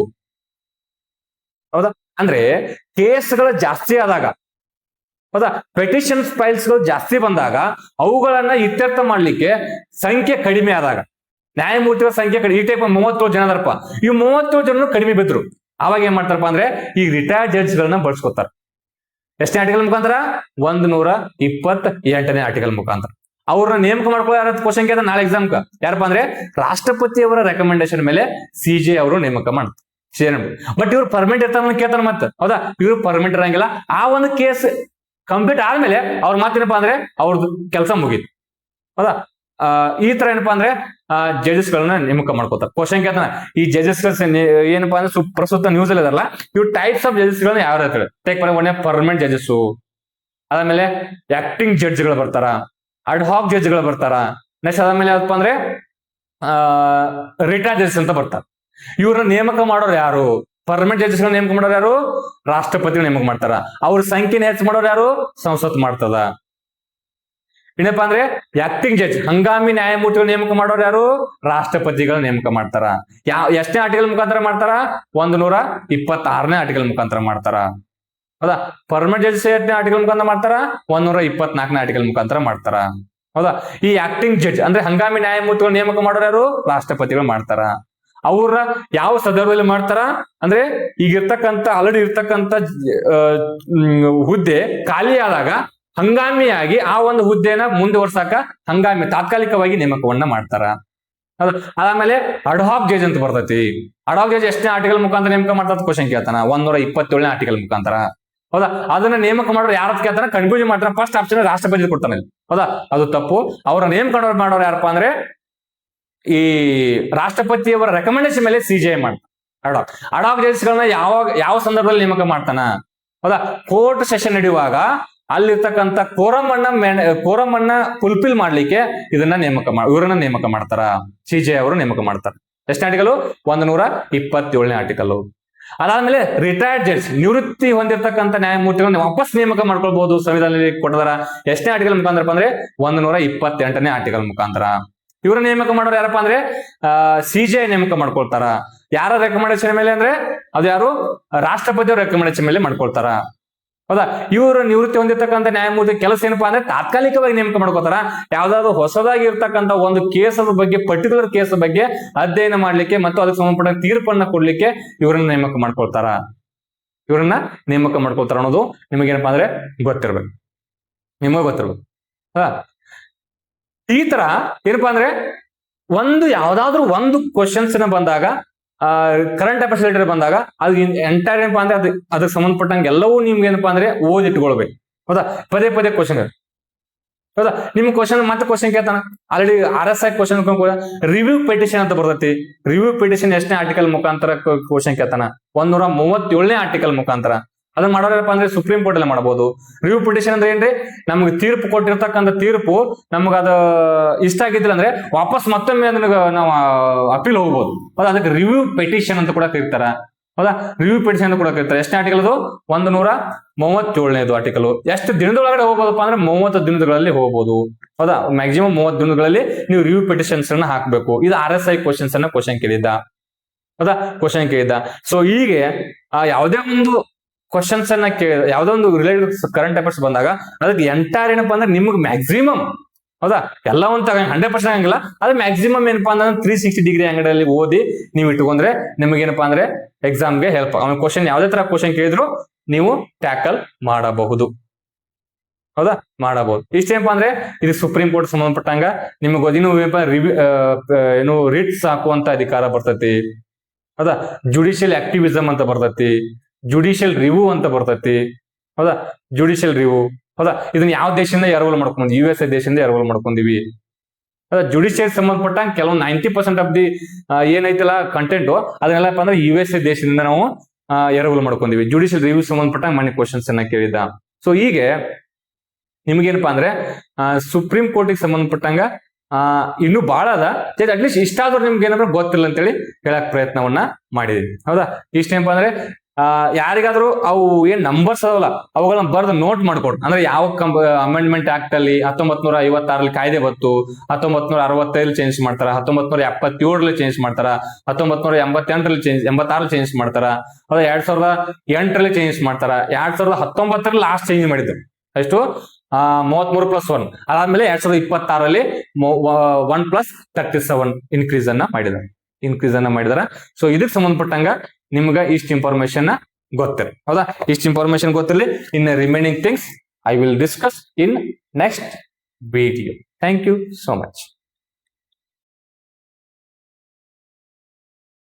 ಹೌದಾ, ಅಂದ್ರೆ ಕೇಸ್ಗಳು ಜಾಸ್ತಿ ಆದಾಗ, ಹೌದಾ, ಪೆಟಿಷನ್ ಫೈಲ್ಸ್ ಗಳು ಜಾಸ್ತಿ ಬಂದಾಗ ಅವುಗಳನ್ನ ಇತ್ಯರ್ಥ ಮಾಡ್ಲಿಕ್ಕೆ ಸಂಖ್ಯೆ ಕಡಿಮೆ ಆದಾಗ, ನ್ಯಾಯಮೂರ್ತಿಗಳ ಸಂಖ್ಯೆ ಈ ಟೈಪ್ 37 ಜನ ಅದರಪ್ಪ, ಈ 37 ಜನ ಕಡಿಮೆ ಬಿದ್ರು. ಅವಾಗ ಏನ್ ಮಾಡ್ತಾರಪ್ಪ ಅಂದ್ರೆ ಈ ರಿಟೈರ್ಡ್ ಜಡ್ಜ್ ಗಳನ್ನ ಬಳಸ್ಕೊತಾರೆ. ಎಷ್ಟನೇ ಆರ್ಟಿಕಲ್ ಮುಖಾಂತರ? 128ನೇ ಆರ್ಟಿಕಲ್ ಮುಖಾಂತರ ಅವ್ರನ್ನ ನೇಮಕ ಮಾಡ್ಕೊಳ್ಳೋ ಕ್ವಶನ್ ಕೇಳ್ತಾರೆ ನಾಳೆ ಎಕ್ಸಾಮ್. ಯಾರಪ್ಪ ಅಂದ್ರೆ ರಾಷ್ಟ್ರಪತಿಯವರ ರೆಕಮೆಂಡೇಶನ್ ಮೇಲೆ CJ ಅವರು ನೇಮಕ ಮಾಡ್ತಾರೆ. ಬಟ್ ಇವ್ರು ಪರ್ಮನೆಂಟ್ ಇರ್ತಾರ ಕೇಳ್ತಾರ ಮತ್ತೆ. ಹೌದಾ, ಇವ್ರು ಪರ್ಮನೆಂಟ್ ಇರಂಗಿಲ್ಲ. ಆ ಒಂದು ಕೇಸ್ ಕಂಪ್ಲೀಟ್ ಆದ್ಮೇಲೆ ಅವ್ರ ಮಾತೇನಪ್ಪಾ ಅಂದ್ರೆ ಅವ್ರದ್ದು ಕೆಲಸ ಮುಗೀತು. ಹೌದಾ, ಈ ತರ ಏನಪ್ಪಾ ಅಂದ್ರೆ ಜಡ್ಜಸ್ ಗಳನ್ನ ನೇಮಕ ಮಾಡ್ಕೋತಾರೆ. ಕ್ವಶನ್ ಕೇಳ್ತಾನ ಈ ಜಡ್ಜಸ್ ಏನಪ್ಪಾ ಅಂದ್ರೆ ಪ್ರಸ್ತುತ ನ್ಯೂಸ್ ಅಲ್ಲಿ ಇದಾರಲ್ಲ, ಇವ್ ಟೈಪ್ಸ್ ಆಫ್ ಜಡ್ಜಸ್ ಗಳನ್ನ ಯಾವ ರೀತಿ ಟೇಕ್ ಒಳ್ಳೆ ಪರ್ಮನೆಂಟ್ ಜಡ್ಜಸ್, ಅದಾದ್ಮೇಲೆ ಆಕ್ಟಿಂಗ್ ಜಡ್ಜ್ ಗಳು ಬರ್ತಾರ, ಅಡ್ಹಾಕ್ ಜಡ್ಜ್ ಗಳು ಬರ್ತಾರ. ನೆಕ್ಸ್ಟ್ ಅದಾದ್ಮೇಲೆ ಯಾವಪ್ಪ ಅಂದ್ರೆ ರಿಟೈರ್ಡ್ ಜಡ್ಜಸ್ ಅಂತ ಬರ್ತಾರ. ಇವ್ರನ್ನ ನೇಮಕ ಮಾಡೋರು ಯಾರು? ಪರ್ಮನೆಂಟ್ ಜಡ್ಜಸ್ ಗಳನ್ನ ನೇಮಕ ಮಾಡೋರು ಯಾರು? ರಾಷ್ಟ್ರಪತಿಗಳು ನೇಮಕ ಮಾಡ್ತಾರ. ಅವ್ರ ಸಂಖ್ಯೆನ ಹೆಚ್ಚು ಮಾಡೋರು ಯಾರು? ಸಂಸತ್ ಮಾಡ್ತದ. ಏನಪ್ಪಾ ಅಂದ್ರೆ ಆಕ್ಟಿಂಗ್ ಜಡ್ಜ್, ಹಂಗಾಮಿ ನ್ಯಾಯಮೂರ್ತಿಗಳು ನೇಮಕ ಮಾಡೋರು ಯಾರು? ರಾಷ್ಟ್ರಪತಿಗಳ ನೇಮಕ ಮಾಡ್ತಾರ. ಎಷ್ಟನೇ ಆರ್ಟಿಕಲ್ ಮುಖಾಂತರ ಮಾಡ್ತಾರ? 126ನೇ ಆರ್ಟಿಕಲ್ ಮುಖಾಂತರ ಮಾಡ್ತಾರ. ಹೌದಾ? ಪರ್ಮನೆಂಟ್ ಜಡ್ಜ್ ಎಷ್ಟನೇ ಆರ್ಟಿಕಲ್ ಮುಖಾಂತರ ಮಾಡ್ತಾರ? 124ನೇ ಆರ್ಟಿಕಲ್ ಮುಖಾಂತರ ಮಾಡ್ತಾರ. ಹೌದಾ? ಈ ಆಕ್ಟಿಂಗ್ ಜಡ್ಜ್ ಅಂದ್ರೆ ಹಂಗಾಮಿ ನ್ಯಾಯಮೂರ್ತಿಗಳು ನೇಮಕ ಮಾಡೋರು ಯಾರು? ರಾಷ್ಟ್ರಪತಿಗಳು ಮಾಡ್ತಾರ. ಅವ್ರ ಯಾವ ಸಂದರ್ಭದಲ್ಲಿ ಮಾಡ್ತಾರ ಅಂದ್ರೆ ಈಗಿರ್ತಕ್ಕಂಥ ಆಲ್ರೆಡಿ ಇರ್ತಕ್ಕಂಥ ಹುದ್ದೆ ಖಾಲಿ ಆದಾಗ ಹಂಗಾಮಿಯಾಗಿ ಆ ಒಂದು ಹುದ್ದೆನ ಮುಂದುವರ್ಸಾಕ ಹಂಗಾಮಿ ತಾತ್ಕಾಲಿಕವಾಗಿ ನೇಮಕವನ್ನ ಮಾಡ್ತಾರ. ಅದಾದ್ಮೇಲೆ ಅಡ್ಹಾಕ್ ಜಡ್ಜ್ ಅಂತ ಬರ್ತೈತಿ. ಅಡ್ಹಾಕ್ ಜಡ್ಜ್ ಎಷ್ಟನೇ ಆರ್ಟಿಕಲ್ ಮುಖಾಂತರ ನೇಮಕ ಮಾಡ್ತಾ ಕ್ವಶನ್ ಕೇಳ್ತಾನ? 127ನೇ ಆರ್ಟಿಕಲ್ ಮುಖಾಂತರ. ಹೌದಾ? ಅದನ್ನ ನೇಮಕ ಮಾಡೋರು ಯಾರ ಕೇಳ್ತಾರ? ಕನ್ಫ್ಯೂಷನ್ ಮಾಡ್ತಾರ. ಫಸ್ಟ್ ಆಪ್ಷನ್ ರಾಷ್ಟ್ರಪತಿ ಕೊಡ್ತಾನೆ. ಹೌದಾ? ಅದು ತಪ್ಪು. ಅವರ ನೇಮಕ ಮಾಡೋರು ಯಾರಪ್ಪ ಅಂದ್ರೆ ಈ ರಾಷ್ಟ್ರಪತಿಯವರ ರೆಕಮೆಂಡೇಶನ್ ಮೇಲೆ ಸಿಜೆ ಮಾಡ್ತಾನೆ. ಅಡ್ಹಾಕ್ ಜಡ್ಜ್ ಗಳನ್ನ ಯಾವ ಸಂದರ್ಭದಲ್ಲಿ ನೇಮಕ ಮಾಡ್ತಾನ? ಹೌದಾ? ಕೋರ್ಟ್ ಸೆಷನ್ ನಡೆಯುವಾಗ ಅಲ್ಲಿರ್ತಕ್ಕಂಥ ಕೋರಂ ಅನ್ನ ಫುಲ್ಫಿಲ್ ಮಾಡ್ಲಿಕ್ಕೆ ಇವರನ್ನ ನೇಮಕ ಮಾಡ್ತಾರ. ಸಿಜೆ ಅವರು ನೇಮಕ ಮಾಡ್ತಾರೆ. ಎಷ್ಟನೇ ಆರ್ಟಿಕಲ್? 127ನೇ ಆರ್ಟಿಕಲ್. ಅದಾದ್ಮೇಲೆ ರಿಟೈರ್ಡ್ ಜಡ್ಜ್, ನಿವೃತ್ತಿ ಹೊಂದಿರತಕ್ಕಂಥ ನ್ಯಾಯಮೂರ್ತಿಗಳನ್ನ ವಾಪಸ್ ನೇಮಕ ಮಾಡ್ಕೊಳ್ಬಹುದು ಸಂವಿಧಾನದಲ್ಲಿ ಕೊಟ್ಟದಾರ. ಎಷ್ಟನೇ ಆರ್ಟಿಕಲ್ ಮುಖಾಂತರ ಅಂದ್ರೆ 128ನೇ ಆರ್ಟಿಕಲ್ ಮುಖಾಂತರ. ಇವರ ನೇಮಕ ಮಾಡೋರು ಯಾರಪ್ಪ ಅಂದ್ರೆ ಸಿಜೆ ನೇಮಕ ಮಾಡ್ಕೊಳ್ತಾರ. ಯಾರ ರೆಕಮೆಂಡೇಶನ್ ಮೇಲೆ ಅಂದ್ರೆ ಅದು ಯಾರು? ರಾಷ್ಟ್ರಪತಿಯವರ ರೆಕಮೆಂಡೇಶನ್ ಮೇಲೆ ಮಾಡ್ಕೊಳ್ತಾರ. ಹೌದಾ? ಇವರು ನಿವೃತ್ತಿ ಹೊಂದಿರತಕ್ಕಂಥ ನ್ಯಾಯಮೂರ್ತಿ ಕೆಲಸ ಏನಪ್ಪಾ ಅಂದ್ರೆ ತಾತ್ಕಾಲಿಕವಾಗಿ ನೇಮಕ ಮಾಡ್ಕೋತಾರ. ಯಾವ್ದಾದ್ರು ಹೊಸದಾಗಿ ಇರ್ತಕ್ಕಂಥ ಒಂದು ಕೇಸದ ಬಗ್ಗೆ, ಪರ್ಟಿಕ್ಯುಲರ್ ಕೇಸ್ ಬಗ್ಗೆ ಅಧ್ಯಯನ ಮಾಡ್ಲಿಕ್ಕೆ ಮತ್ತು ಅದಕ್ಕೆ ಸಂಬಂಧಪಟ್ಟ ತೀರ್ಪನ್ನ ಕೊಡ್ಲಿಕ್ಕೆ ಇವರನ್ನ ನೇಮಕ ಮಾಡ್ಕೊಳ್ತಾರ. ಅನ್ನೋದು ನಿಮಗೇನಪ್ಪಾ ಅಂದ್ರೆ ಗೊತ್ತಿರ್ಬೇಕು, ನಿಮಗ ಗೊತ್ತಿರ್ಬೇಕು. ಈ ತರ ಏನಪ್ಪಾ ಅಂದ್ರೆ ಯಾವ್ದಾದ್ರು ಒಂದು ಕ್ವಶನ್ಸ್ ಬಂದಾಗ, ಕರೆಂಟ್ ಅಫೇರ್ಸ್ ರಿಲೇಟೆಡ್ ಬಂದಾಗ ಅದು ಎಂಟೈರ್ ಏನಪ್ಪಾ ಅಂದ್ರೆ ಅದಕ್ಕೆ ಸಂಬಂಧಪಟ್ಟಂಗೆ ಎಲ್ಲವೂ ನಿಮ್ಗೆ ಏನಪ್ಪಾ ಅಂದ್ರೆ ಓದಿಟ್ಕೊಳ್ಬೇಕು. ಹೌದಾ? ಪದೇ ಪದೇ ಕ್ವಶನ್. ಹೌದಾ? ನಿಮ್ಗೆ ಮತ್ತೆ ಕ್ವಶನ್ ಕೇಳ್ತಾನ. Already RSI question review petition ಅಂತ ಬರ್ತೈತಿ. ರಿವ್ಯೂ ಪಿಟಿಷನ್ ಎಷ್ಟನೇ ಆರ್ಟಿಕಲ್ ಮುಖಾಂತರ ಕ್ವಶನ್ ಕೇಳ್ತಾನ? 137ನೇ ಆರ್ಟಿಕಲ್ ಮುಖಾಂತರ. ಅದನ್ನ ಮಾಡೋರಪ್ಪ ಅಂದ್ರೆ ಸುಪ್ರೀಂ ಕೋರ್ಟ್ ಅಲ್ಲಿ ಮಾಡಬಹುದು. ರಿವ್ಯೂ ಪಿಟಿಷನ್ ಅಂದ್ರೆ ಏನ್ರಿ? ನಮ್ಗೆ ತೀರ್ಪು ಕೊಟ್ಟಿರ್ತಕ್ಕಂಥ ತೀರ್ಪು ನಮ್ಗೆ ಅದು ಇಷ್ಟ ಆಗಿದ್ದಿಲ್ಲ ಅಂದ್ರೆ ವಾಪಸ್ ಮತ್ತೊಮ್ಮೆ ಅದನ್ನ ನಾವು ಅಪೀಲ್ ಹೋಗ್ಬೋದು. ಅದಕ್ಕೆ ರಿವ್ಯೂ ಪಿಟಿಷನ್ ಅಂತ ಕೂಡ ಕರೀತಾರ. ಹೌದಾ? ರಿವ್ಯೂ ಪಿಟಿಷನ್ ಅಂತ ಕೂಡ ಕರೀತಾರೆ. ಎಷ್ಟನೇ ಆರ್ಟಿಕಲ್ ಅದು? 137ನೇದು ಆರ್ಟಿಕಲ್. ಎಷ್ಟು ದಿನದೊಳಗಡೆ ಹೋಗ್ಬೋದಪ್ಪ ಅಂದ್ರೆ 30 ದಿನಗಳಲ್ಲಿ ಹೋಗ್ಬೋದು. ಹೌದಾ? ಮ್ಯಾಕ್ಸಿಮಮ್ 30 ದಿನಗಳಲ್ಲಿ ನೀವು ರಿವ್ಯೂ ಪಿಟಿಷನ್ಸ್ ಅನ್ನ ಹಾಕ್ಬೇಕು. ಇದು RSI ಕ್ವಶನ್ಸ್ ಅನ್ನ ಕ್ವಶನ್ ಕೇಳಿದ್ದ. ಹೌದಾ? ಕ್ವಶನ್ ಕೇಳಿದ್ದ. ಸೊ ಹೀಗೆ ಯಾವುದೇ ಒಂದು ಕ್ವಶನ್ಸ್ ಅನ್ನ ಯಾವ್ದೋ ಒಂದು ರಿಲೇಟೆಡ್ ಕರೆಂಟ್ ಅಫೇರ್ಸ್ ಬಂದಾಗ ಅದಕ್ಕೆ ಎಂಟೈರ್ ಏನಪ್ಪಾ ಅಂದ್ರೆ ನಿಮ್ಗೆ ಮ್ಯಾಕ್ಸಿಮಮ್, ಹೌದಾ, ಎಲ್ಲ ಒಂದು 100% ಆಗಂಗಿಲ್ಲ, ಅದು ಮ್ಯಾಕ್ಸಿಮಮ್ ಏನಪ್ಪಾ ಅಂದ್ರೆ 360 ಡಿಗ್ರಿ ಅಂಗಡಿಯಲ್ಲಿ ಓದಿ ನೀವು ಇಟ್ಕೊಂಡ್ರೆ ನಿಮಗೇನಪ್ಪಾ ಅಂದ್ರೆ ಎಕ್ಸಾಮ್ಗೆ ಹೆಲ್ಪ್. ಆಮೇಲೆ ಕ್ವಶನ್ ಯಾವ್ದೇ ತರ ಕ್ವಶನ್ ಕೇಳಿದ್ರು ನೀವು ಟ್ಯಾಕಲ್ ಮಾಡಬಹುದು. ಹೌದಾ? ಮಾಡಬಹುದು. ಇಷ್ಟೇನಪ್ಪಾ ಅಂದ್ರೆ ಇದು ಸುಪ್ರೀಂ ಕೋರ್ಟ್ ಸಂಬಂಧಪಟ್ಟಂಗ ನಿಮಗೆ ರಿವ್ಯೂ ರಿಟ್ಸ್ ಹಾಕುವಂತ ಅಧಿಕಾರ ಬರ್ತೈತಿ. ಹೌದಾ? ಜುಡಿಷಿಯಲ್ ಆಕ್ಟಿವಿಸಮ್ ಅಂತ ಬರ್ತೈತಿ. ಜುಡಿಷಿಯಲ್ ರಿವ್ಯೂ ಅಂತ ಬರ್ತೈತಿ. ಹೌದಾ? Judicial review. ಹೌದಾ? ಇದನ್ನ ಯಾವ ದೇಶದಿಂದ ಎರವಲು ಮಾಡ್ಕೊಂಡ್ USA ದೇಶದಿಂದ ಎರವಲು ಮಾಡ್ಕೊಂಡಿವಿ. ಹೌದಾ? ಜುಡಿಷಿಯಲ್ ಸಂಬಂಧಪಟ್ಟಂಗೆ ಕೆಲವು 90% ಆಫ್ ದಿ ಏನೈತಲ್ಲ ಕಂಟೆಂಟ್ ಅದನ್ನೆಲ್ಲಪ್ಪ ಅಂದ್ರೆ USA ದೇಶದಿಂದ ನಾವು ಎರವಲು ಮಾಡ್ಕೊಂಡಿವಿ. ಜುಡಿಷಿಯಲ್ ರಿವ್ಯೂ ಸಂಬಂಧಪಟ್ಟಂಗೆ ಮನೆ ಕ್ವಶನ್ಸ್ ಅನ್ನ ಕೇಳಿದ. ಸೊ ಹೀಗೆ ನಿಮ್ಗೇನಪ್ಪಾ ಅಂದ್ರೆ ಸುಪ್ರೀಂ ಕೋರ್ಟಿಗೆ ಸಂಬಂಧಪಟ್ಟಂಗ ಇನ್ನು ಬಹಳ ಅದ. ಅಟ್ಲೀಸ್ಟ್ ಇಷ್ಟಾದ್ರೂ ನಿಮ್ಗೆ ಏನಾದ್ರು ಗೊತ್ತಿಲ್ಲ ಅಂತೇಳಿ ಹೇಳಕ್ ಪ್ರಯತ್ನವನ್ನ ಮಾಡಿದೀವಿ. ಹೌದಾ? ಇಷ್ಟೇನಪ್ಪ ಅಂದ್ರೆ ಯಾರಿಗಾದ್ರೂ ಅವು ಏನ್ ನಂಬರ್ಸ್ ಅದಲ್ಲ ಅವುಗಳನ್ನ ಬರ್ದು ನೋಟ್ ಮಾಡ್ಕೊಡ್ರಿ. ಅಂದ್ರೆ ಯಾವ ಅಮೆಂಡ್ಮೆಂಟ್ ಆಕ್ಟ್ ಅಲ್ಲಿ 1956 ಕಾಯ್ದೆ ಬಂತು, 1965 ಚೇಂಜ್ ಮಾಡ್ತಾರ, 1977 ಚೇಂಜ್ ಮಾಡ್ತಾರ, 1988 ಚೇಂಜ್ ಮಾಡ್ತಾರ, 2008 ಚೇಂಜ್ ಮಾಡ್ತಾರ, 2019 ಲಾಸ್ಟ್ ಚೇಂಜ್ ಮಾಡಿದ್ರು. ಎಷ್ಟು? 33+1. ಅದಾದ್ಮೇಲೆ 2026 1+37 ಇನ್ಕ್ರೀಸ್ ಅನ್ನ ಮಾಡಿದಾರೆ. ಸೊ ಇದಕ್ಕೆ ಸಂಬಂಧಪಟ್ಟಂಗ ನಿಮ್ಗ ಇಷ್ಟ ಇನ್ಫಾರ್ಮೇಶನ್ ಗೊತ್ತಿರ. ಹೌದಾ? ಇಷ್ಟ ಇನ್ಫಾರ್ಮೇಶನ್ ಗೊತ್ತಿರಲಿ. In remaining things I will discuss in next video. Thank you so much.